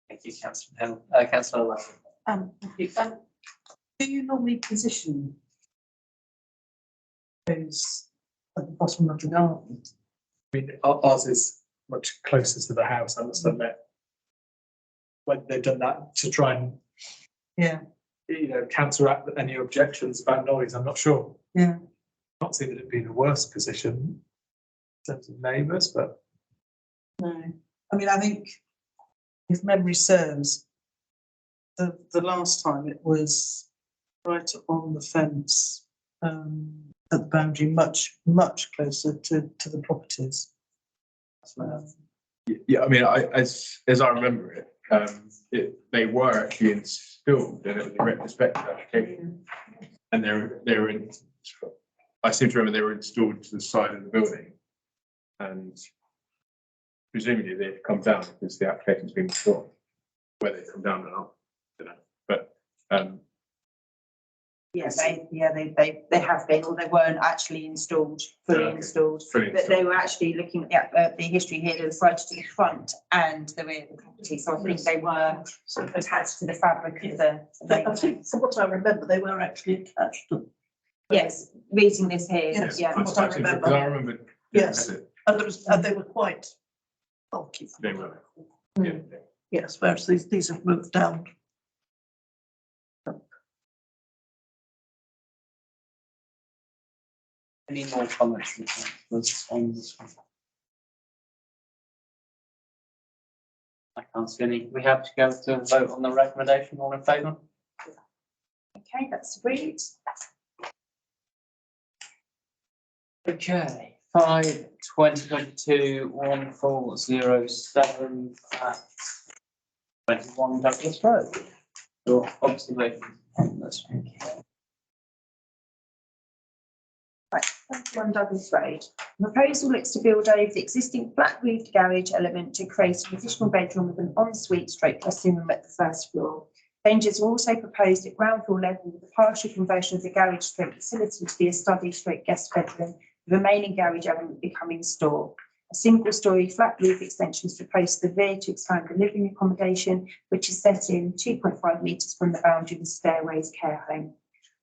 Thank you, Councillor Hill. Councillor Lowry. Thank you. Do you normally position those at the bottom of the garden? I mean, ours is much closer to the house, I must admit. When they've done that to try and, counteract any objections about noise, I'm not sure. Yeah. Not saying that it'd be the worst position in terms of neighbours, but. No, I mean, I think if memory serves, the last time it was right on the fence, at the boundary, much closer to the properties. Yeah, I mean, as I remember it, they were actually installed, and it was a retrospective application, and they were in. I seem to remember they were installed to the side of the building, and presumably they've come down because the application's been withdrawn. Whether they come down or not, I don't know. But they have been, or they weren't actually installed, fully installed. But they were actually looking at the history here, they were sited to the front and the rear of the property. So I think they were sort of attached to the fabric of the. I think from what I remember, they were actually attached to. Yes, reading this here, Yes, yeah. from what I remember. I remember. Yes. And they were quite bulky. They were. Yes, whereas these have moved down. Any more comments from councillors on this one? I can't see any. We have to go to vote on the recommendation. All in favour? Okay, that's agreed. Okay, 5/2022/1407 at 21 Douglas Road. Your observations on this one? Right, 21 Douglas Road. The proposal looks to build over the existing flat roofed garage element to create an additional bedroom with an ensuite stroke dressing room at the first floor. Changes are also proposed at ground floor level with a partial conversion of the garage stroke facility to be a study stroke guest bedroom the remaining garage element becoming a store. A single-storey flat roof extension is proposed to the rear to expand the living accommodation, which is set in 2.5 metres from the boundary of the stairways care home.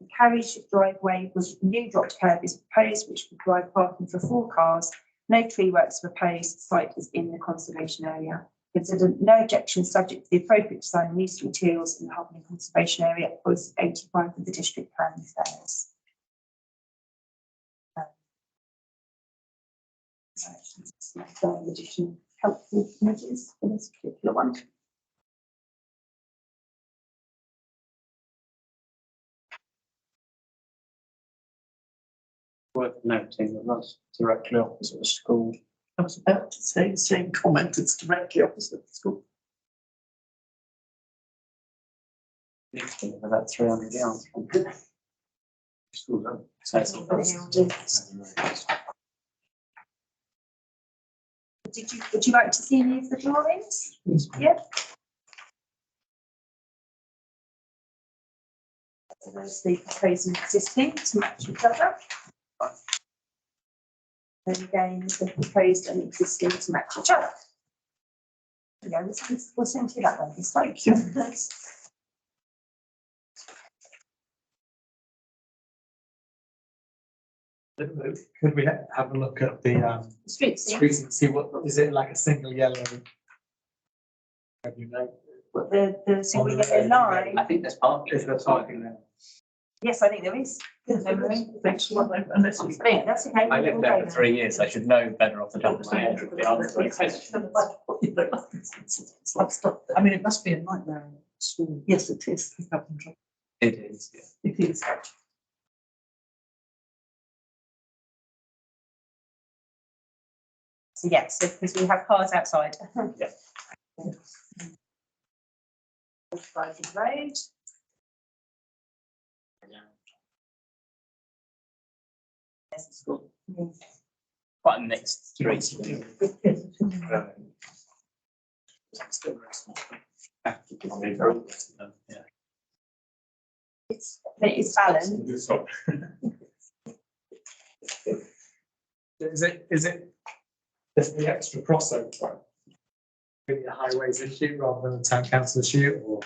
The carriage driveway with new dropped curb is proposed, which will provide parking for 4 cars. No tree works proposed. Site is in the conservation area. Consider no objection subject to the appropriate design and use of materials in the Hartland Conservation Area, policy 85 of the district plan affairs. Some additional helpful images for this particular one. Worth noting that that's directly opposite the school. I was about to say the same comment, it's directly opposite the school. About 300 yards. So it's- Would you like to see any of the drawings? Yeah. So there's the proposed and existing to match each other. And again, the proposed and existing to match each other. Yeah, we'll send you that one. It's like, Could we have a look at the streets, yeah. streets and see what, is it like a single yellow? Have you know? But the single yellow line, I think there's parking. Is there parking there? yes, I think there is. Yes, thanks for that, unless we. Brilliant, that's okay. I lived there for 3 years. I should know better off the top of my head. to be honest. I've stopped there. I mean, it must be a nightmare in school. Yes, it is. Pick up and drop. It is, yeah. It is. So yes, because we have cars outside. Yeah. Private road. There's the school. Quite a mixed street. Yeah. It's balanced. Is it just the extra crossover? Really a highways issue rather than a town council issue, or?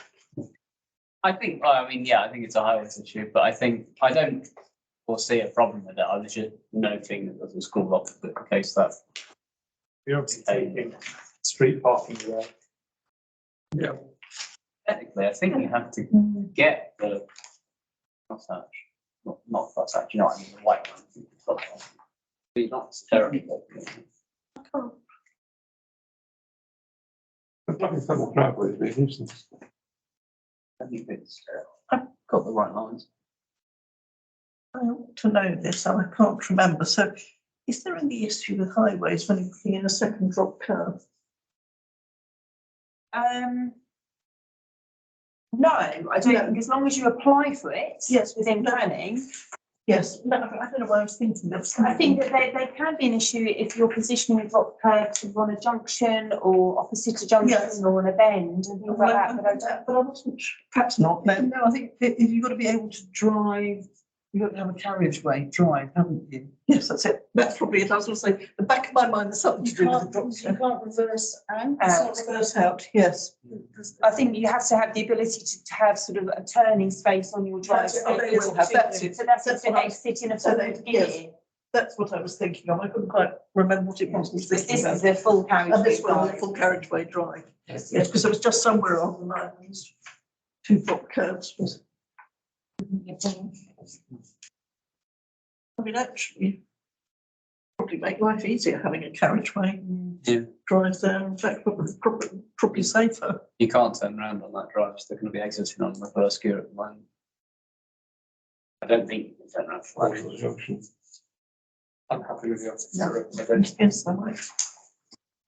I think, well, I mean, yeah, I think it's a highways issue, but I think, I don't foresee a problem with it. I was just noting that there's a school opposite the case that. You're obviously taking street parking away. Yeah. Technically, I think you have to get the crosshatch, not crosshatch, you know what I mean, the white one. It's not terrible. But like some of the driveways, be a nuisance. I think it's, I've got the right lines. I ought to know this, and I can't remember. So is there any issue with highways when you're putting in a second drop curve? No, I don't think, as long as you apply for it. Yes. Within planning. Yes, no, I don't know what I was thinking of. I think that they can be an issue if you're positioning a drop curb on a junction or opposite a junction Yes. or on a bend and things like that, But I wasn't sure. Perhaps not, no. No, I think if you've got to be able to drive, you've got to have a carriageway drive, haven't you? Yes, that's it. That's probably it. I was going to say, the back of my mind, there's something to do with the drop You can't reverse and. Reverse out, yes. I think you have to have the ability to have sort of a turning space on your drive. That's it. Oh, they will have, that's it. So that's That's if what they sit in a so forward they- yes. gear. That's what I was thinking of. I couldn't quite remember what it was. This is a full carriage. And this one, the full carriageway drive. Yes, because there was just somewhere on the line, these 2 drop curves was. I mean, actually, probably make life easier having a carriageway Yeah. drive there. In fact, probably safer. You can't turn around on that drive, so they're going to be exiting on reverse gear at the moment. I don't think you can turn around. Or the junction. I'm happy with you. Yes, I might.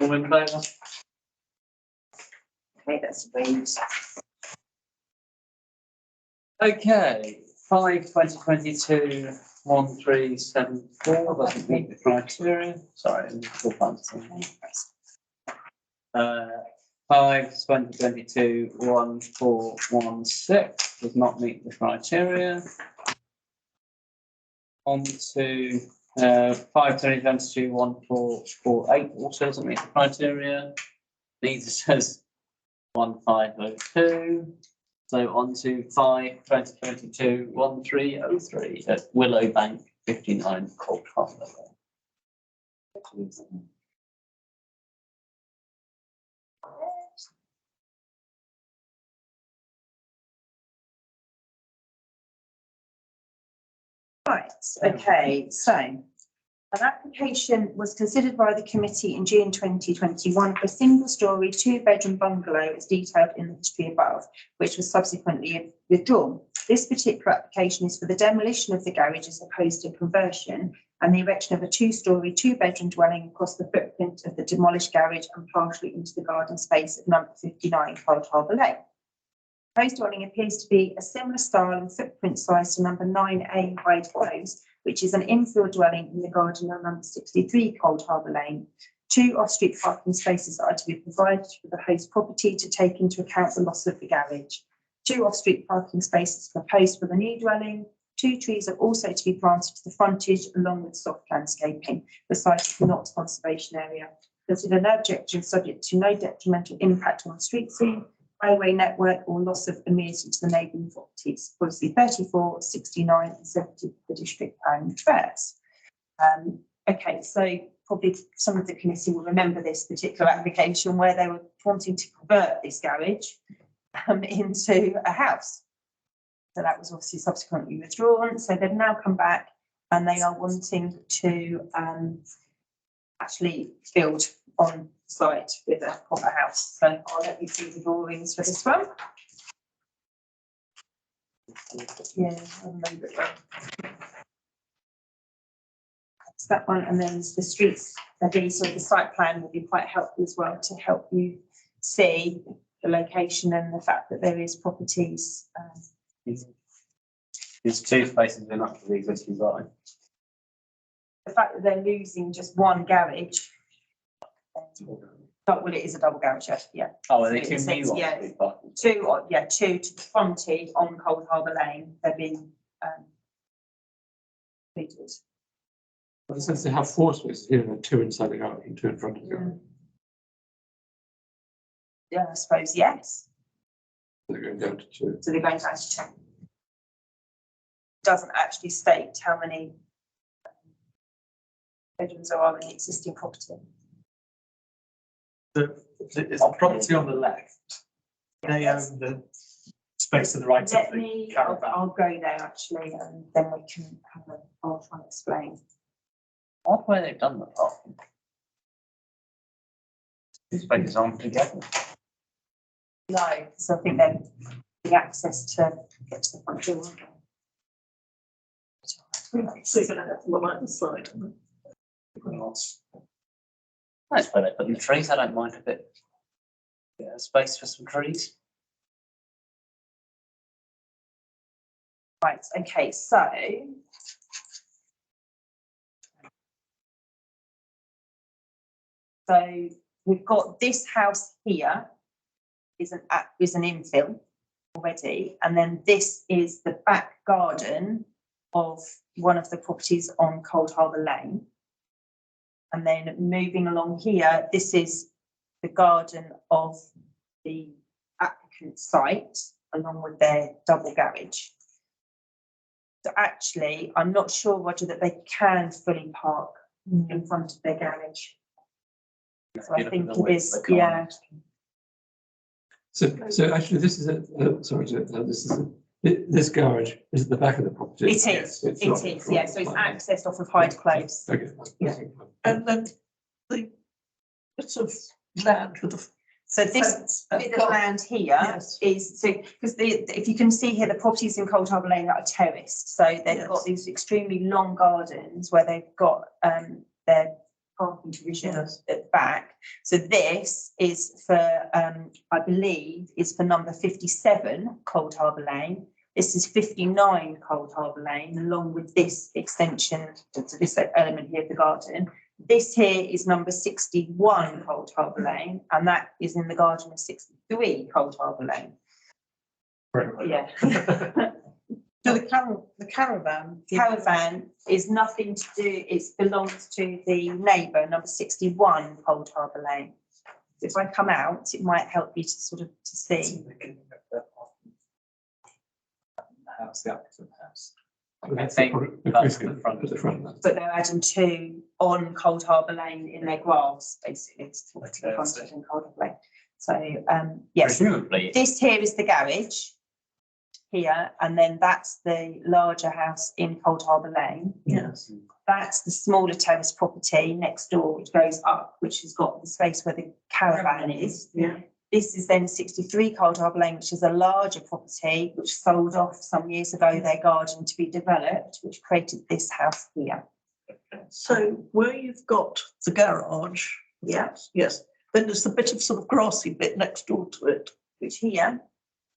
All in favour? Okay, that's great. Okay, 5/2022, 1374 doesn't meet the criteria. Sorry, I'm still fancy. 5/2022, 1416 does not meet the criteria. On to 5/2022 1448 also doesn't meet the criteria. Neither says 1502. So on to 5/2022 1303 at Willow Bank 59 Cold Harbour. Right, okay, so an application was considered by the committee in June 2021 for a single-storey, two-bedroom bungalow as detailed in the history above, which was subsequently withdrawn. This particular application is for the demolition of the garage as opposed to conversion and the erection of a two-storey, two-bedroom dwelling across the footprint of the demolished garage and partially into the garden space of number 59 Cold Harbour Lane. The proposed dwelling appears to be a similar style and footprint size to number 9A Hyde Close, which is an infill dwelling in the garden on number 63 Cold Harbour Lane. 2 off-street parking spaces are to be provided for the host property to take into account the loss of the garage. 2 off-street parking spaces proposed for the new dwelling. 2 trees are also to be planted to the frontage along with soft landscaping. The site is not a conservation area. Consider no objection subject to no detrimental impact on the street scene, highway network or loss of amenity to the neighbouring properties. Policy 34, 69 and 70 of the district plan refers. Okay, so probably some of the committee will remember this particular application where they were wanting to convert this garage into a house. So that was obviously subsequently withdrawn. So they've now come back and they are wanting to actually build on site with a proper house. So I'll let you see the drawings for this one. Yeah, I'll move it around. That's that one, and then the streets, so the site plan will be quite helpful as well to help you see the location and the fact that there is properties. There's 2 spaces enough for the existing line. The fact that they're losing just one garage. Well, it is a double garage, yeah. Oh, are they So 2 it new says, ones? yeah. We've got? 2 to the frontage on Cold Harbour Lane. They're being completed. But it says they have 4 spaces here and 2 inside the garage and 2 in front of the garage. Yeah, I suppose, yes. They're going down to 2. So they're going down to 10. Doesn't actually state how many bedrooms there are in the existing property. It's the property on the left. They own the space to the right of Let the me, caravan. I'll go there actually, and then we can have a, I'll try and explain. Odd way they've done the parking. The spaces aren't together. No, because I think they're the access to get to the front door. aren't they? So you're gonna have them on the side. That's where they put the trees. I don't mind a bit. Yeah, space for some trees. Right, okay, so we've got this house here is an infill already, and then this is the back garden of one of the properties on Cold Harbour Lane. And then moving along here, this is the garden of the applicant site along with their double garage. So actually, I'm not sure, Roger, that they can fully park in front of their garage. So I think it is, yeah. So actually, this is this garage is at the back of the property. It is, yeah, so it's accessed off of Hyde Close. Okay. Yeah. And then the bits of land with the So this fence bit of land here Yes. is, so, because if you can see here, the properties in Cold Harbour Lane that are terraced, so they've Yes. got these extremely long gardens where they've got their parking provision Yes. at the back. So this is for, I believe, is for number 57 Cold Harbour Lane. This is 59 Cold Harbour Lane, along with this extension to this element here of the garden. This here is number 61 Cold Harbour Lane, and that is in the garden of 63 Cold Harbour Lane. Yeah. So the caravan. Caravan is nothing to do, it belongs to the neighbour, number 61 Cold Harbour Lane. If I come out, it might help you to sort of to see. House, the applicant house. I think that's the front. The front. But they're adding two on Cold Harbour Lane in their grass, basically, it's the frontage in Cold Harbour Lane. So, yes, Presumably, this here is the garage here, and then that's the larger house in Cold Harbour Lane. Yes. That's the smaller terrace property next door, which goes up, which has got the space where the caravan is. Yeah. This is then 63 Cold Harbour Lane, which is a larger property, which sold off some years ago, their garden to be developed, which created this house here. So where you've got the garage. Yeah. Yes, then there's the bit of sort of grassy bit next door to it. Which here,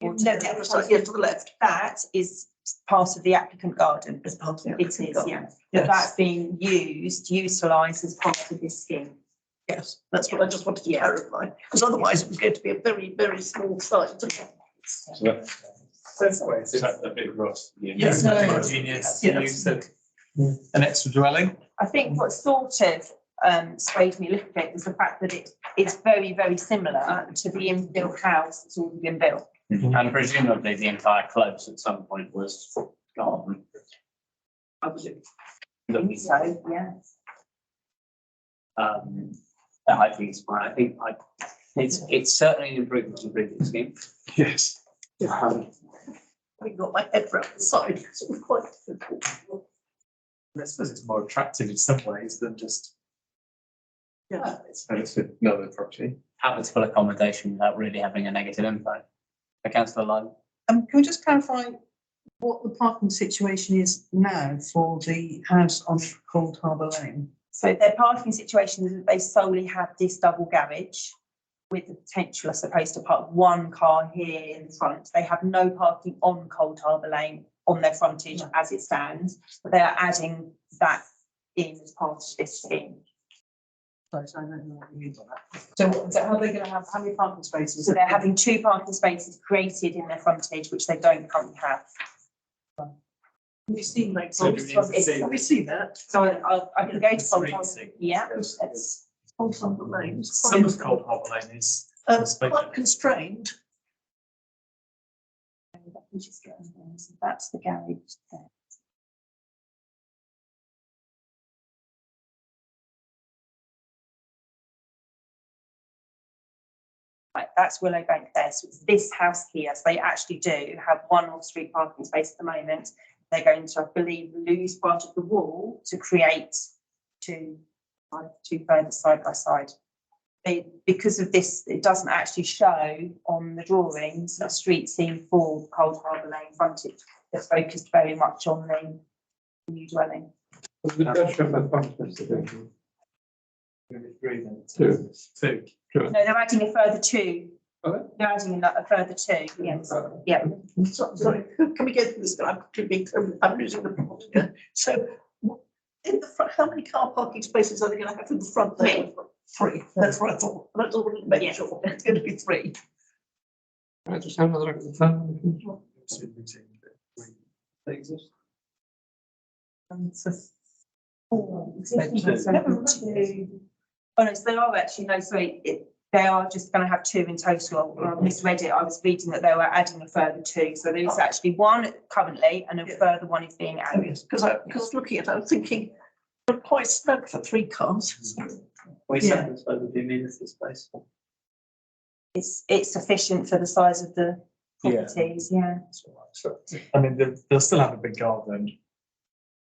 Or No, to the other side, yeah, to the left. that is part of the applicant garden. It's part of the It is, garden. yeah. But Yes, that's being utilised as part of this scheme. yes, that's what I just wanted to clarify, because otherwise it was going to be a very, very small site. So that's the way, is that the bit Ross? Yes. It's not ingenious to Yes. use an extra dwelling. I think what sort of swayed me a little bit was the fact that it's very, very similar to the inbuilt house that's already been built. and presumably the entire close at some point was gone. I think so, yes. I think it's fine. I think it's certainly an improvement to the previous scheme. Yes. Um, I got my head around the side, because it was quite difficult. I suppose it's more attractive in some ways than just. Yeah. And it's another property. habitable accommodation without really having a negative impact. Councillor Lyne. Can we just clarify what the parking situation is now for the house on Cold Harbour Lane? So their parking situation is that they solely have this double garage with the potential, I suppose, to park one car here in the front. They have no parking on Cold Harbour Lane on their frontage as it stands, but they are adding that in as part of this scheme. Sorry, so I don't know what you mean by that. So how are they going to have, how many parking spaces? So they're having two parking spaces created in their frontage, which they don't currently have. Have you seen that? So do we need to see Have you seen that? So I can go to Cold Harbour. Street Yeah, Yes. that's, Cold Harbour Lane. It's Some quite- of Cold Harbour Lane is. Quite constrained. let me just get on there. So that's the garage there. Right, that's Willowbank there. So it's this house here. So they actually do have one off-street parking space at the moment. They're going to, I believe, lose part of the wall to create two further side by side. Because of this, it doesn't actually show on the drawings a street scene for Cold Harbour Lane frontage. They're focused very much on the new dwelling. Two. Two. No, they're adding a further two. Are They're adding a further two, yes, yeah. Sorry, can we go through this? I'm losing the plot here. So in the front, how many car parking spaces are they going to have in the front there? Three. That's what I thought. That's all we make sure. It's going to be three. I just have another look at the phone. They exist. So four, two. Oh, no, so they are actually, no, sorry, they are just going to have two in total. I misread it. I was reading that they were adding a further two. So there is actually one currently and a further one is being added. Because I was looking at it, I was thinking, they're quite snug for three cars. We Yeah. satisfied with the amenity space. It's sufficient for the size of the properties, yeah. I mean, they'll still have a big garden.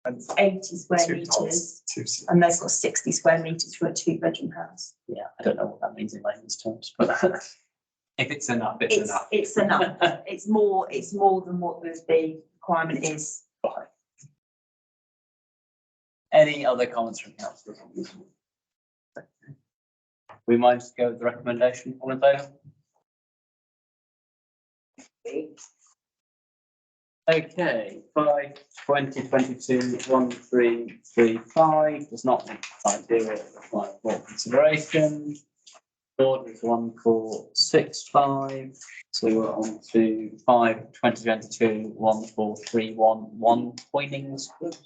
And 80 square two metres. tops, two. And they've got 60 square metres for a two-bedroom house. Yeah, I don't know what that means in layman's terms, but if it's enough, it's enough. It's enough. It's more than what the requirement is. Any other comments from councillors? We might just go with the recommendation, all in favour? Okay, 5/2022/1335 does not meet the criteria required for consideration. Order is 1465, so we're on to 5/2022, 1431, Poynings Close.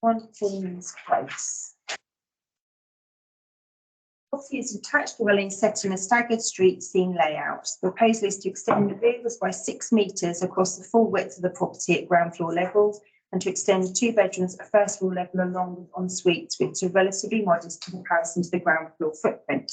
One King's Close. Property is a detached dwelling set in a staggered street scene layout. The proposal is to extend the rears by 6 metres across the full width of the property at ground floor level and to extend 2 bedrooms at first floor level along with en suites, which are relatively modest in comparison to the ground floor footprint.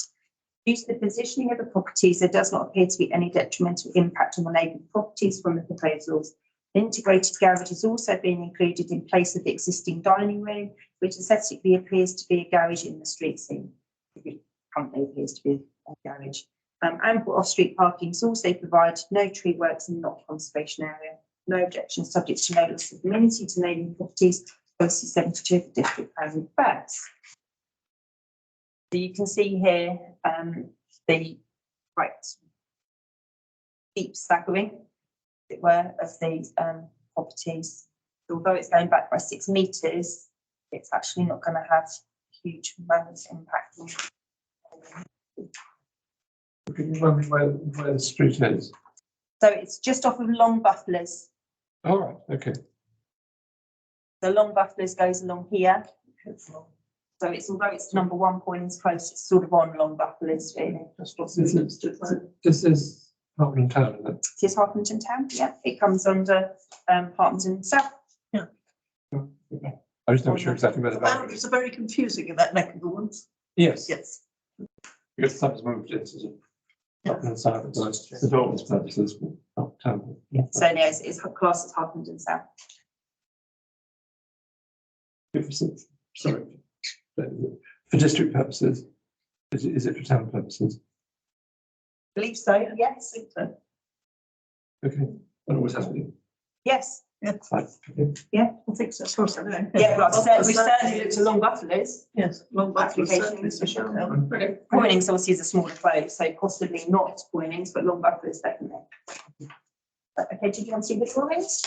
Due to the positioning of the properties, there does not appear to be any detrimental impact on the neighbouring properties from the proposals. An integrated garage is also being included in place of the existing dining room, which aesthetically appears to be a garage in the street scene. It currently appears to be a garage. Ample off-street parking is also provided, no tree works and not conservation area. No objection subject to no loss of amenity to neighbouring properties, policy 72 of the district planning first. So you can see here the quite deep staggering, as it were, of these properties. Although it's going back by 6 metres, it's actually not going to have huge amounts of impact. Can you remind me where the street is? So it's just off of Long Buffalo's. All right, okay. The Long Buffalo's goes along here. So it's, although it's number 1 Poynings Close, it's sort of on Long Buffalo's really. This is Harpenden Town, isn't it? It is Harpenden Town, yeah. It comes under Harpenden South. I just not sure exactly where the The boundary boundaries is. are very confusing in that neck of the woods. Yes, Yes. because something's moved into the Harpenden South, the Dormans purposes, but not town. So yeah, it's classed as Harpenden South. Sorry. For district purposes, is it for town purposes? I believe so, yes. Okay, that always has been. Yes, Fine. Okay. yeah. I think so. Of course, I know. Yeah, well, we certainly looked at Long Buffalo's. Yes, long Application is for sure. Poynings obviously is a smaller close, so possibly not Poynings, but Long Buffalo's definitely. Okay, did you want to see the drawings?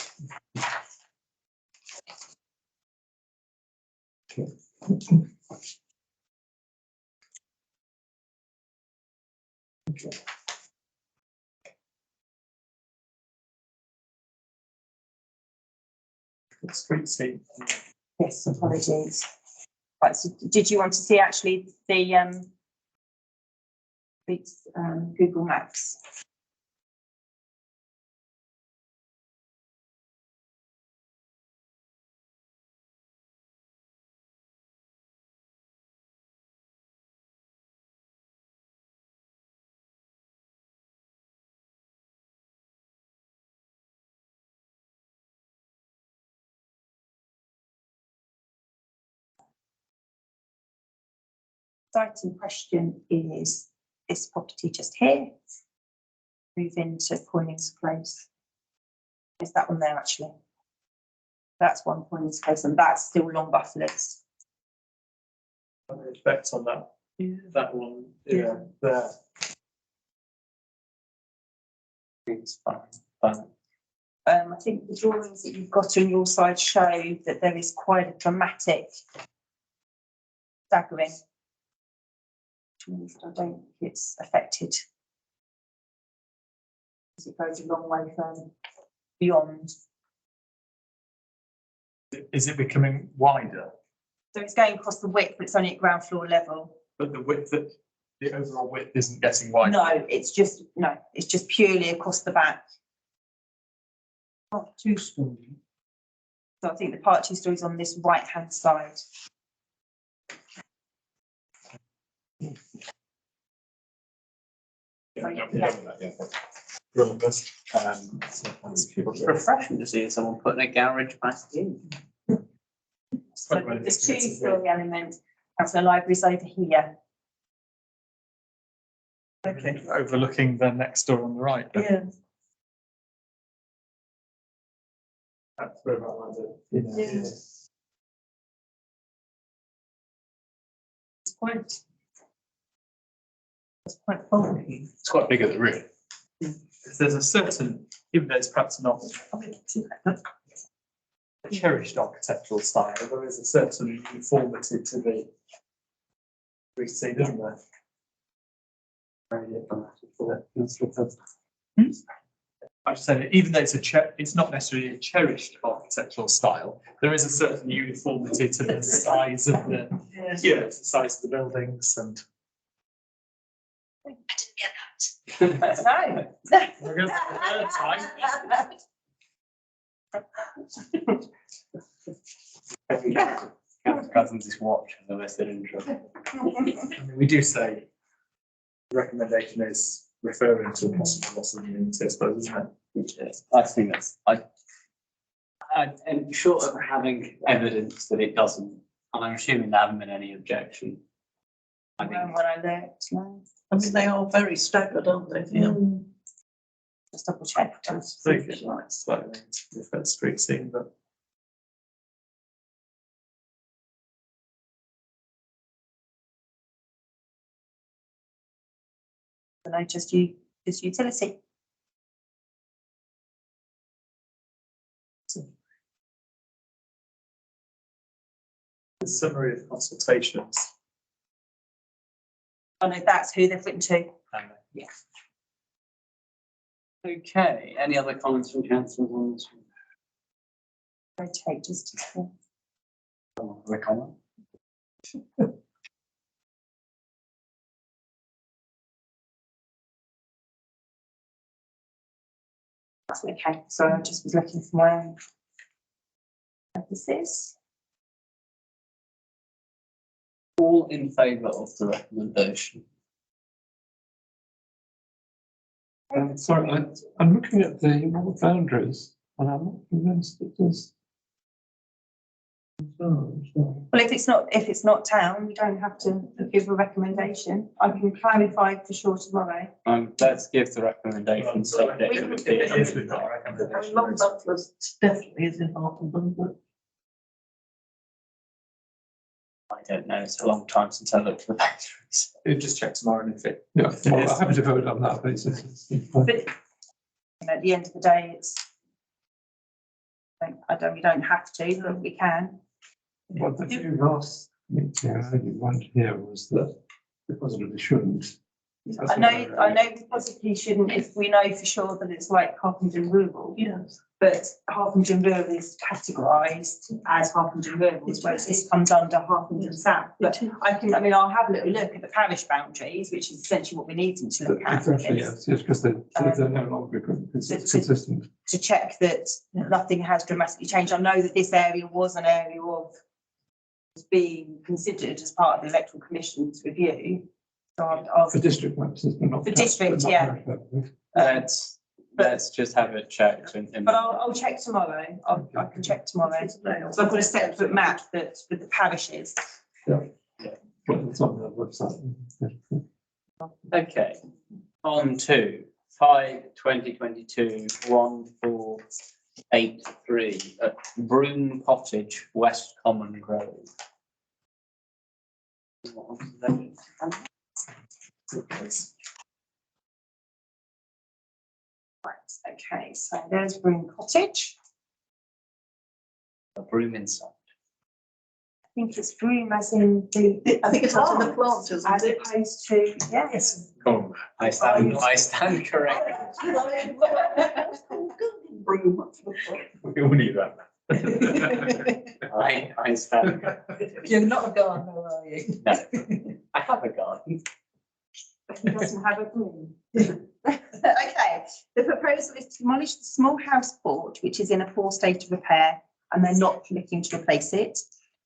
Street scene. Yes, apologies. Right, so did you want to see actually the Google Maps? Site in question is this property just here. Move into Poynings Close. Is that one there actually? That's 1 Poynings Close, and that's still Long Buffalo's. Effects on that. Yeah. That one, yeah, there. It's fine. I think the drawings that you've got on your side show that there is quite a dramatic staggering. Which means that I don't think it's affected. Because it goes a long way from beyond. Is it becoming wider? So it's going across the width, but it's only at ground floor level. But the width, the overall width isn't getting wider? No, it's just purely across the back. Part 2 story. So I think the part 2 story is on this right hand side. It's refreshing to see someone putting a garage back in. So there's 2 story elements. Council libraries over here. Okay, overlooking the next door on the right. then. Yeah. That's where I like it. Yeah. quite bulky. It's quite big at the rear. There's a certain, even though it's perhaps not I mean, a cherished architectural style, there is a certain uniformity to the scene, isn't there? I just said, even though it's not necessarily a cherished architectural style, there is a certain uniformity to the size of the, the size of the buildings and. No. We're going for the third time. Cousins is watching the rest of the intro. I mean, we do say the recommendation is referring to a possible loss of immunity, I suppose, isn't it? I think that's, and short of having evidence that it doesn't, and I'm assuming there haven't been any objection. I think, When I looked, no. I mean, they are very staggered, aren't they? Yeah. Just double check. Slightly different street scene, but. No, just utility. The summary of consultations. I know that's who they've written to. Yeah. Okay, any other comments from councillors on this one? Rotate just to see. Rick on That's okay. So I just was looking for my own purposes. all in favour of the recommendation? Sorry, I'm looking at the boundaries and I'm not convinced that there's. Well, if it's not town, we don't have to give a recommendation. I can clarify for sure tomorrow. Let's give the recommendation subject to It is the with that recommendation. Long Butlers definitely is in Hartlepool, but I don't know, it's a long time since I looked at the boundaries. We'll just check tomorrow and if it. Yeah, well, I'm happy to vote on that basis. But at the end of the day, it's. We don't have to, but we can. What the view last meeting I only one here was that it positively shouldn't. I know we possibly shouldn't if we know for sure that it's like Harpenden Rural. yes. But Harpenden Rural is categorised as Harpenden Rural, whereas this comes under Harpenden South. But I'll have a little look at the parish boundaries, which is essentially what we need them to look at. Exactly, yes, because they're no longer consistent. To check that nothing has dramatically changed. I know that this area was an area of being considered as part of the electoral commission's review. So I'll For district purposes, but not. For district, but not yeah. parish purposes. Let's just have it checked and. But I'll check tomorrow. I can check tomorrow. So I've got a separate map that with the parishes. Well, it's on the website. Okay, on to 5/2022/1483 at Broom Cottage, West Common Grove. Right, okay, so there's Broom Cottage. A Broom inside. I think it's Broom as in the. I think it's out in the plant, isn't As it? opposed to, yes. Come on, I stand correct. Broom. we all knew that. I stand correct. You're not a gardener, are you? No, I have a garden. He doesn't have a broom. Okay, the proposal is to demolish the small house fort, which is in a poor state of repair, and they're not looking to replace it.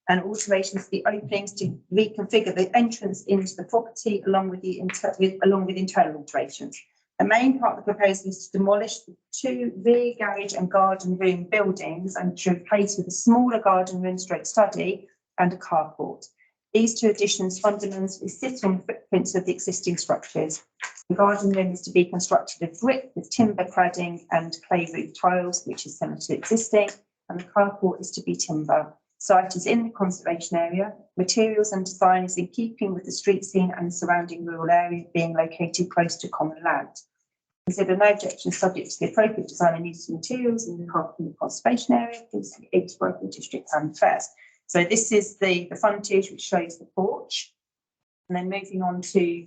And alterations to the openings to reconfigure the entrance into the property along with internal alterations. The main part of the proposal is to demolish the 2 rear garage and garden room buildings and to replace with a smaller garden room / study and a carport. These 2 additions fundamentally sit on the footprints of the existing structures. The garden room is to be constructed of brick with timber cladding and clay roof tiles, which is similar to existing, and the carport is to be timber. Site is in the conservation area. Materials and design is in keeping with the street scene and surrounding rural area, being located close to common land. Consider no objection subject to the appropriate design and use of materials in the conservation area, Eagsborough District Plan Affairs. So this is the frontage, which shows the porch. And then moving on to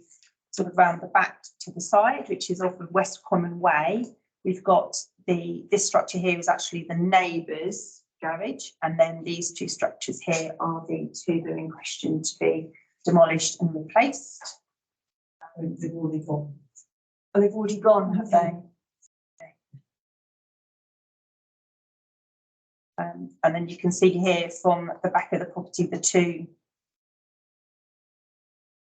sort of round the back to the side, which is off of West Common Way. We've got this structure here is actually the neighbour's garage, and then these two structures here are the two that are in question to be demolished and replaced. They've already gone. Oh, they've already gone, have they? And then you can see here from the back of the property the two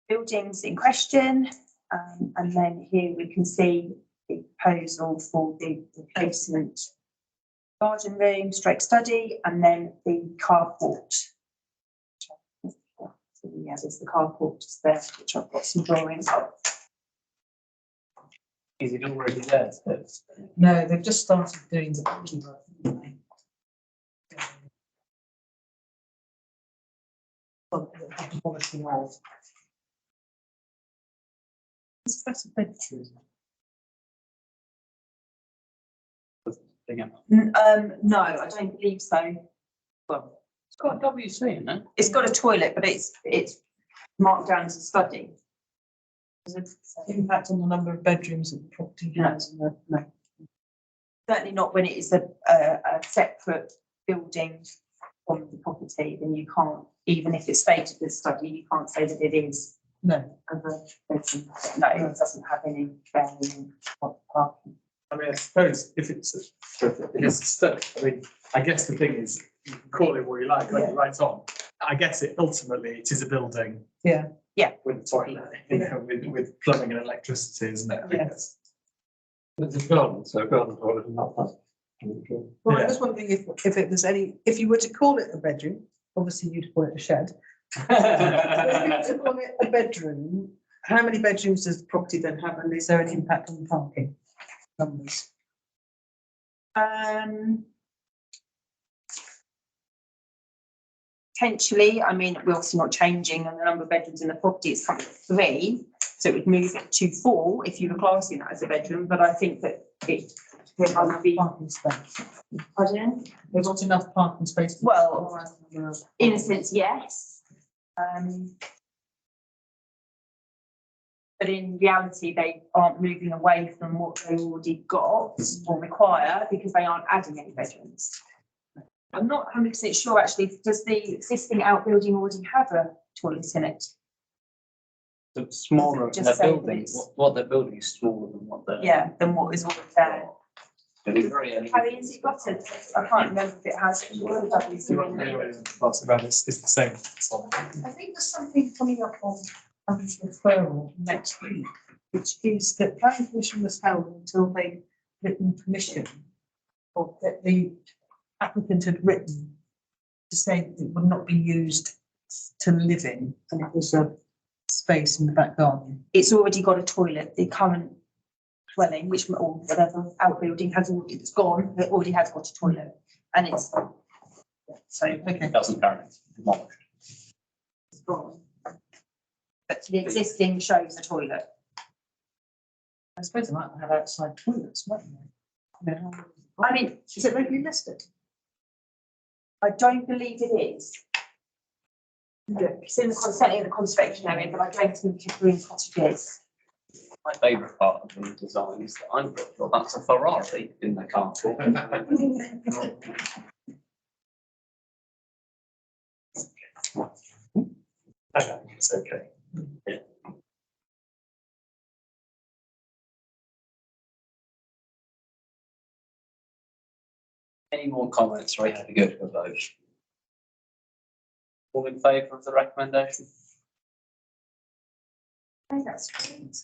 buildings in question, and then here we can see the proposal for the replacement garden room, stroke study, and then the carport. So yeah, there's the carport just there, which I've got some drawings of. Is it already there? No, they've just started doing the building work, haven't they? Well, the demolishing of. Is that a bedroom? No, I don't believe so. Well, it's got WC in it. It's got a toilet, but it's marked down as a study. Does it impact on the number of bedrooms that the property has? No. Certainly not when it is a separate building from the property, then you can't, even if it's stated as study, you can't say that it is No. a bedroom. No, it doesn't have any bearing on parking. I mean, I suppose if it's a study, I mean, I guess the thing is, you can call it what you like, Yeah. right on. I guess ultimately it is a building. Yeah. With a toilet, you know, with plumbing and electricity, isn't it? I think Yes. It's a garden, so a garden toilet is not that. Well, I Yeah. was wondering if it was if you were to call it a bedroom, obviously you'd call it a shed. If you were to call it a bedroom, how many bedrooms does the property then have, and is there an impact on the parking numbers? Potentially, I mean, we're obviously not changing on the number of bedrooms in the property, it's currently 3, so it would move it to 4 if you were classing that as a bedroom, but I think that it will be. Parking space. Pardon? There's not enough parking space. Well, in a sense, yes. But in reality, they aren't moving away from what they already got or require because they aren't adding any bedrooms. I'm not 100% sure actually, does the existing outbuilding already have a toilet in it? The smaller, Just the say building, it's- what they're building is smaller than what they're. Yeah, than what is already there. It's very early. Harry, has it got it? I can't remember if it has. Lots about this is the same. I think there's something coming up on referral next week, which is that planning commission was held until they written permission, or that the applicant had written to say that it would not be used to live in, and it was a space in the back garden. It's already got a toilet, the current dwelling, which or whatever outbuilding has already, it's gone, it already has got a toilet. And it's, so, It doesn't currently demolished. it's gone. But the existing shows a toilet. I suppose they might have outside toilets, mightn't they? I mean, Is it regularly listed? I don't believe it is. It's in certainly in the conservation area, but I don't think it's green cottages. My favourite part of the design is that I'm pretty sure that's a Ferrari in the carport. I don't think it's okay. Any more comments, ready to go to a vote? All in favour of the recommendation? I think that's great.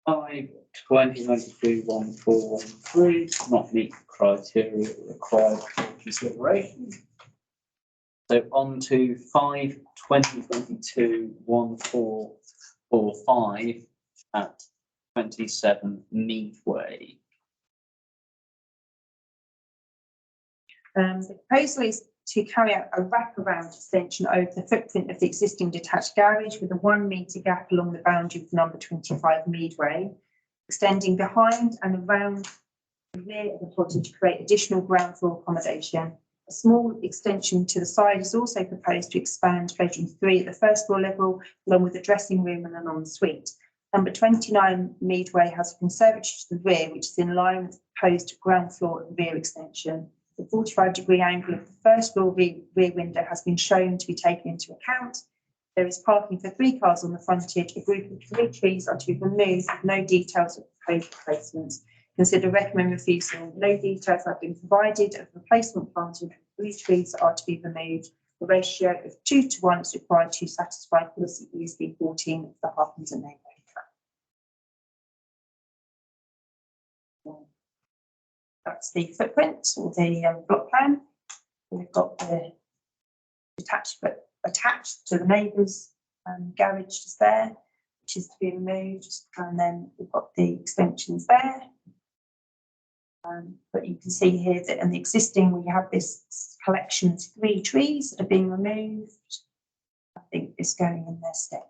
5/20/22/1413 does not meet the criteria required for consideration. So on to 5/20/22/1445 at 27 Mead Way. The proposal is to carry out a wraparound extension over the footprint of the existing detached garage with a 1 metre gap along the boundary of number 25 Meadway, extending behind and around the rear of the plot to create additional ground floor accommodation. A small extension to the side is also proposed to expand bedroom 3 at the first floor level, along with a dressing room and an ensuite. Number 29 Meadway has a conservatory to the rear, which is in line with the proposed ground floor and rear extension. The 45-degree angle of the first floor rear window has been shown to be taken into account. There is parking for 3 cars on the frontage. A group of 3 trees are to be removed, with no details of proposed replacements. Consider recommend refusal. No details have been provided of replacement planting. 3 trees are to be removed. The ratio of 2:1 is required to satisfy policy ESB 14 of the Harpenden neighbourhood. That's the footprint or the block plan. We've got the attached to the neighbour's garage just there, which is to be removed, and then we've got the extensions there. But you can see here that in the existing we have this collection of 3 trees that are being removed. I think it's going in their stead.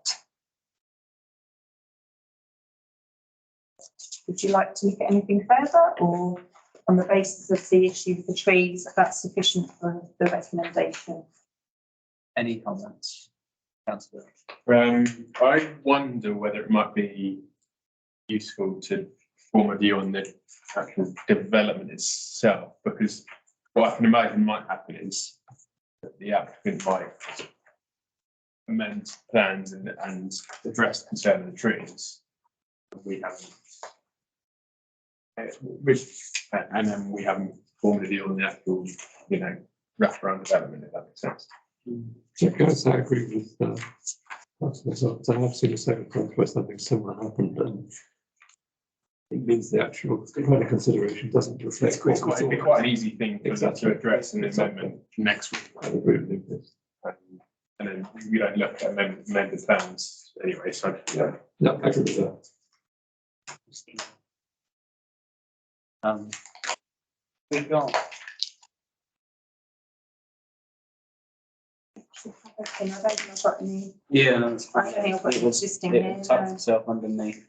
Would you like to look at anything further, or on the basis of the issue with the trees, that's sufficient for the recommendation? Any comments, councillor? I wonder whether it might be useful to form a view on the actual development itself, because what I can imagine might happen is that the applicant might amend plans and address the concern of the trees. We haven't, and then we haven't formed a view on the actual, wraparound development, if that makes sense. So guys, I agree with myself. I have seen a second point where something similar happened, and it means the actual kind of consideration doesn't reflect. It's quite an easy thing for them to address in the amendment next week. I agree with this. And then we don't look at amended plans anyway, so. Yeah, no, I agree with that. We've got I don't think I've got any. yeah, no, it's I don't think I've got it was existing it here. tucked No. itself underneath.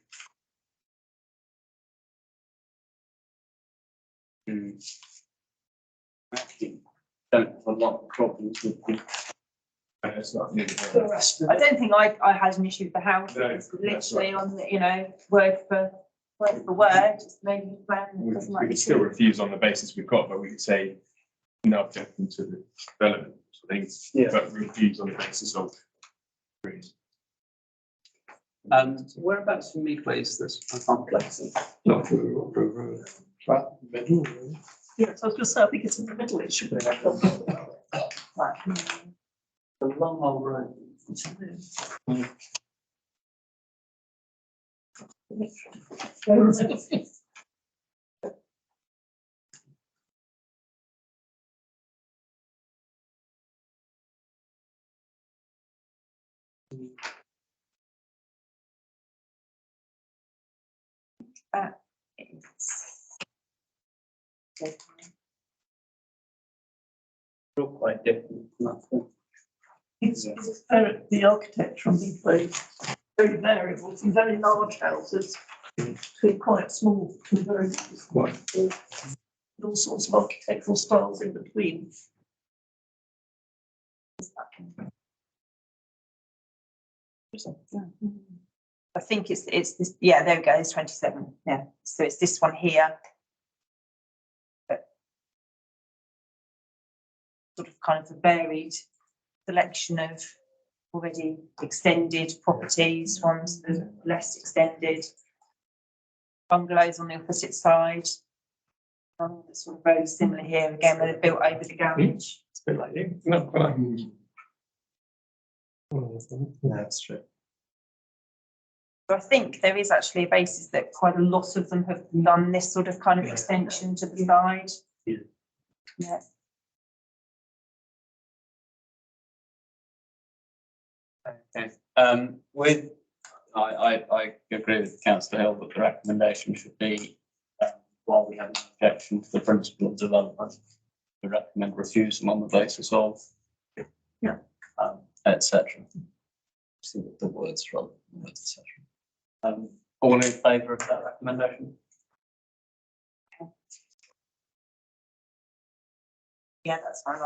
Actually, don't have a lot of problems with the It's not needed. The rest of I it. don't think I had an issue with the house. No, It's that's literally on the, word for word, just maybe the plan We doesn't we like could it. still refuse on the basis we've got, but we could say no objection to the development, I think, Yeah. but refuse on the basis of trees. Whereabouts in Meadway is this? I can't place it. Not for road. But middle road. Yes, I was going to say, I think it's in the middle, it should be. Right. The long old road. Real quite different. It's very, the architecture on these places, very variable, from very large houses to quite small, to very, Right. all sorts of architectural styles in between. I think it's this, yeah, there we go, it's 27, yeah, so it's this one here. But sort of kind of a varied selection of already extended properties, ones that are less extended. Bungalows on the opposite side. It's sort of very similar here, again, where they're built over the garage. It's a bit like you. No, but That's true. So I think there is actually a basis that quite a lot of them have done this sort of kind of extension to the side. Yeah. Yeah. Okay, I agree with councillor Hill that the recommendation should be, while we have an objection to the principle of development, We recommend refusal on the basis of. Yeah. Et cetera. See what the words from, et cetera. All in favour of that recommendation? Yeah, that's fine.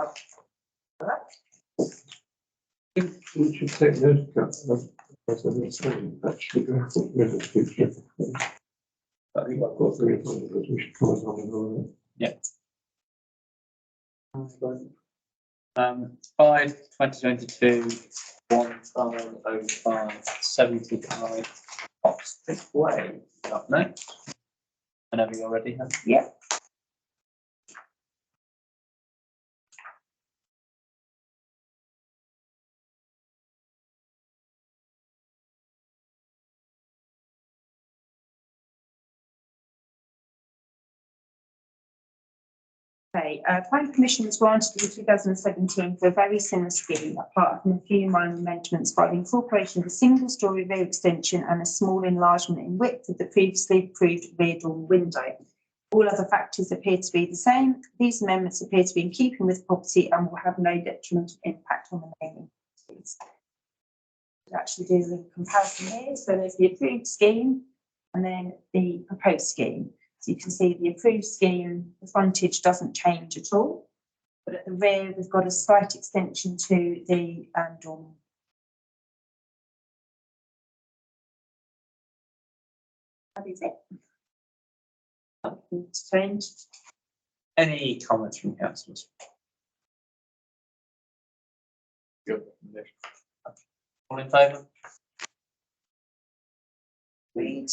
We should take note of that. Actually, going forward with the future. I think I've got three of them, but we should comment on it all. Yeah. 2022 1505 75 Oxford Way up next. Whenever you're ready. Helen. Yeah. Okay, planning permission was granted in 2017 for a very similar scheme, apart from a few minor amendments by the incorporation of a single-storey rear extension and a small enlargement in width of the previously approved rear door window. All other factors appear to be the same. These amendments appear to be in keeping with the property and will have no detrimental impact on the naming. We'll actually do the comparison here. So there's the approved scheme and then the proposed scheme. So you can see the approved scheme, the frontage doesn't change at all. But at the rear, we've got a slight extension to the dormer. That is it. Nothing to change. Any comments from councillors? Good. All in favour? Read.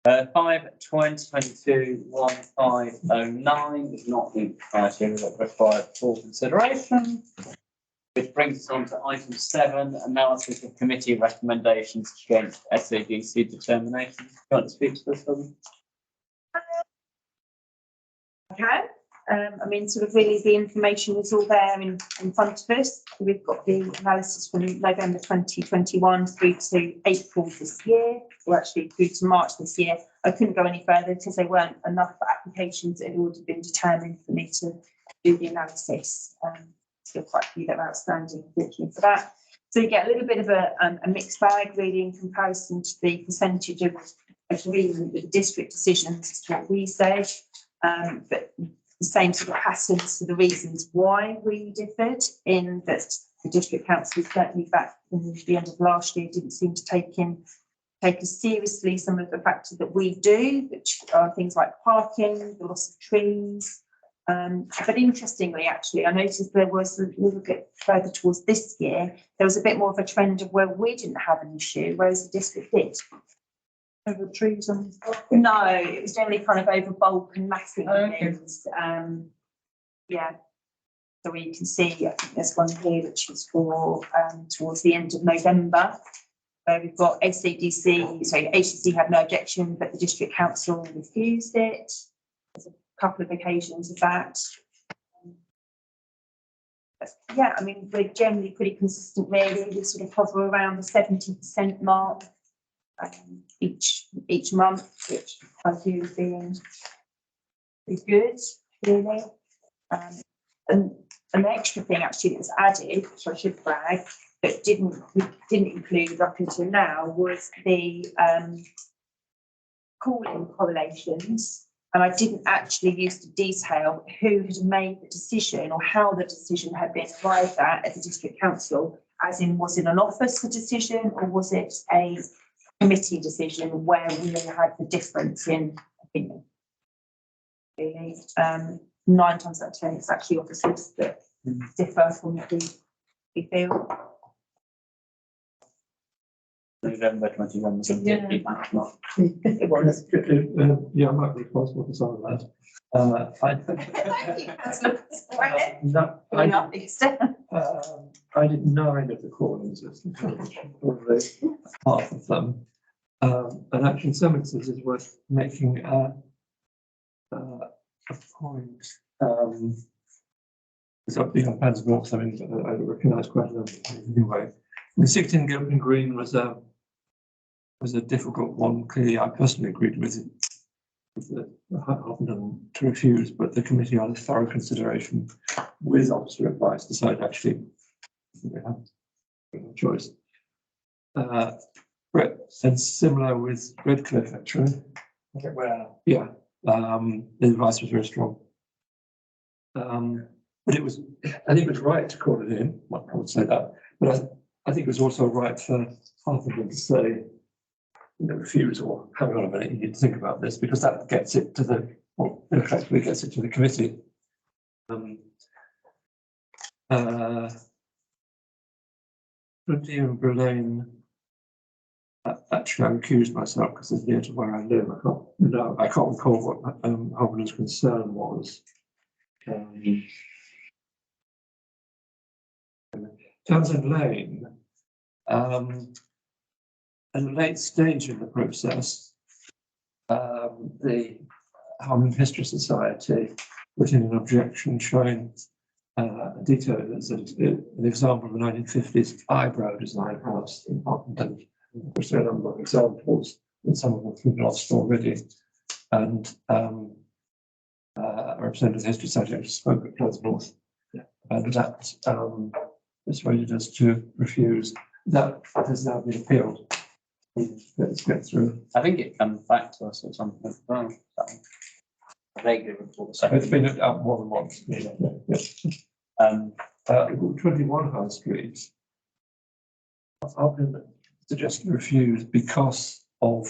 5/2022/1509 does not meet the criteria that required full consideration. Which brings us on to item 7, analysis of committee recommendations against SADC determination. Do you want to speak to this one? Okay. I mean, sort of really the information is all there in front of us. We've got the analysis from November 2021 through to April this year, or actually through to March this year. I couldn't go any further because there weren't enough applications that had already been determined for me to do the analysis. Still quite a few that are outstanding, unfortunately for that. So you get a little bit of a mixed bag really in comparison to the percentage of agreement with district decisions as to what we said. But the same sort of patterns for the reasons why we differed, in that the district council certainly back in the end of last year didn't seem to take as seriously some of the factors that we do, which are things like parking, the loss of trees. But interestingly, actually, I noticed there was a little bit further towards this year, there was a bit more of a trend of where we didn't have an issue, whereas the district did. Over trees and. No, it was generally kind of over bulk and massing things. Yeah. So we can see, I think there's one here which is for towards the end of November. We've got HCC had no objection, but the district council refused it. There's a couple of occasions of that. Yeah, I mean, we're generally pretty consistent really. We sort of hover around the 70% mark. Each month, which I view as being good, really. And an extra thing actually that was added, which I should flag, that didn't include up until now, was the cooling correlations. And I didn't actually use to detail who had made the decision or how the decision had been arrived at the district council, as in, was it an officer decision or was it a committee decision where we had the difference in opinion? Really, 9 times out of 10, it's actually officers that differ from what we feel. November 21 was a big match mark. It was. Yeah, I might be responsible for some of that. I did 9 of the corners, probably half of them. And actually, in some instances, it's worth making a point. It's up being on Pans North, I mean, I recognise quite a lot anyway. The 16 Gilpin Green was a difficult one. Clearly, I personally agreed with it. Harpenden to refuse, but the committee on thorough consideration with officer advice decided actually we have no choice. And similar with Redcliffe actually. Okay, well, Yeah, the advice was very strong. But it was, I think it was right to call it in, well, I would say that, but I think it was also right for Harpenden to say, refuse or hang on a minute, you need to think about this, because that gets it to the, well, effectively gets it to the committee. Ian Berlin, actually I recused myself because it's near to where I live. I can't recall what Harpenden's concern was. Townsend Lane, at a late stage in the process, the Harman History Society put in an objection showing a detail as an example of the 1950s eyebrow design house in Harpenden, which there are a number of examples, and some of them have been lost already. And a representative of the History Society actually spoke at Clothes North, and that persuaded us to refuse. That has now been appealed. Let's get through. I think it comes back to us at some point. Well, I vaguely recall. So, It's been up more than once. um, 21 High Street. I've been suggested to refuse because of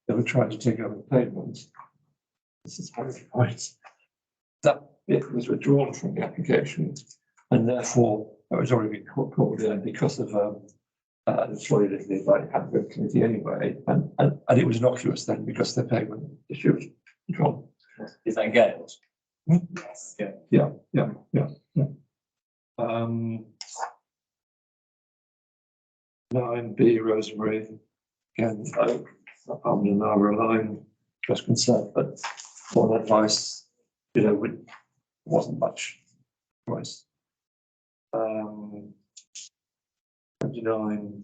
they were trying to take over the pavement. This is how it points. That bit was withdrawn from the application, and therefore it was already been called in because of employed in the advert committee anyway, and it was innocuous then because the payment issue was withdrawn. is that Gales? Yes. Yeah. Yeah. 9B Rosemary, again, and our line was concerned, but for advice, wasn't much choice. 29.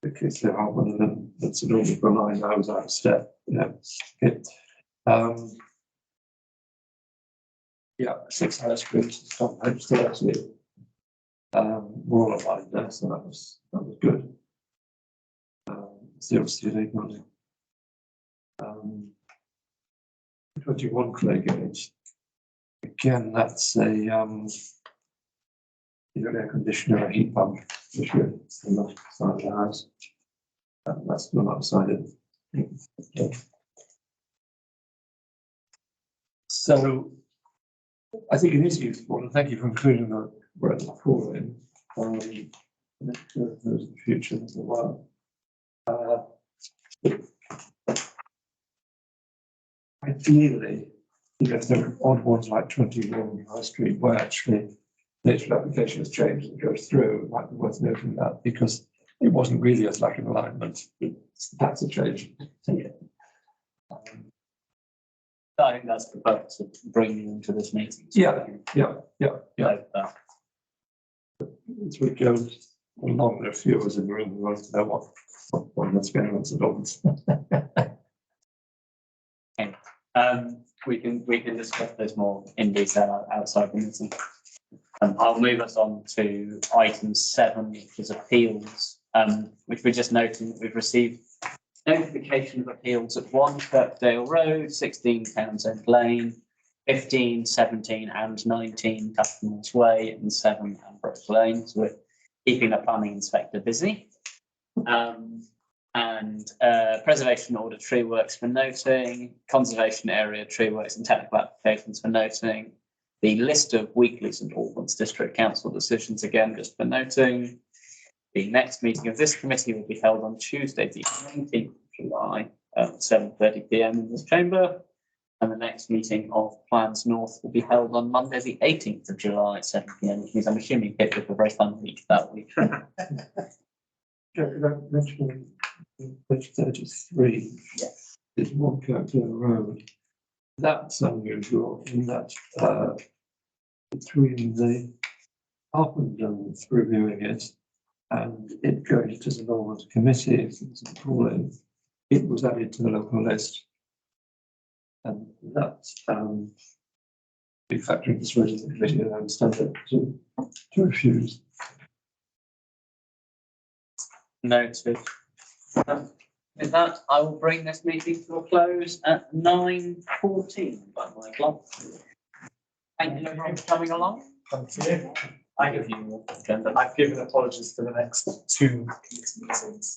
Because there are one of them that's a normal for line, I was out of step, yeah, 6 High Street, Tom Homestead, actually. We're all aligned there, so that was good. 0 money. 21 Clay Gauge. Again, that's a air conditioner, a heat pump issue on the side of the house. That's still outside it. So I think it is useful, and thank you for including the word call in. There's the future as well. Ideally, if there are odd ones like 21 High Street, where actually the nature application has changed and goes through, it might be worth noting that because it wasn't really as lack of alignment. That's a change. I think that's the purpose of bringing you into this meeting. Yeah. Uh, As we go along, there are a few of us in the room who want to know what that's going on. We can discuss this more in detail outside the meeting. I'll move us on to item 7, which is appeals, which we're just noting that we've received notification of appeals at 1 Kirkdale Road, 16 Townsend Lane, 15, 17 and 19 Customers Way, and 7 Ambrose Lane. So we're keeping the planning inspector busy. Preservation order tree works for noting, conservation area tree works and technical applications for noting, the list of weekly St Albans District Council decisions again just for noting. The next meeting of this committee will be held on Tuesday, the 19th of July at 7:30 p.m. in this chamber. And the next meeting of Plans North will be held on Monday, the 18th of July at 7 p.m, which means I'm assuming it was a very fun week that week. Mentioning page 33 is 1 Kirkdale Road. That's unusual in that between the Harpenden reviewing it and it going to the Norwood Committee, calling, it was added to the local list. And that's, big factor in this resident committee, and I understand it to refuse. Noted. With that, I will bring this meeting to a close at 9:14 by my clock. Thank you everyone for coming along. Thank you. I give you more agenda. I've given apologies for the next two meetings.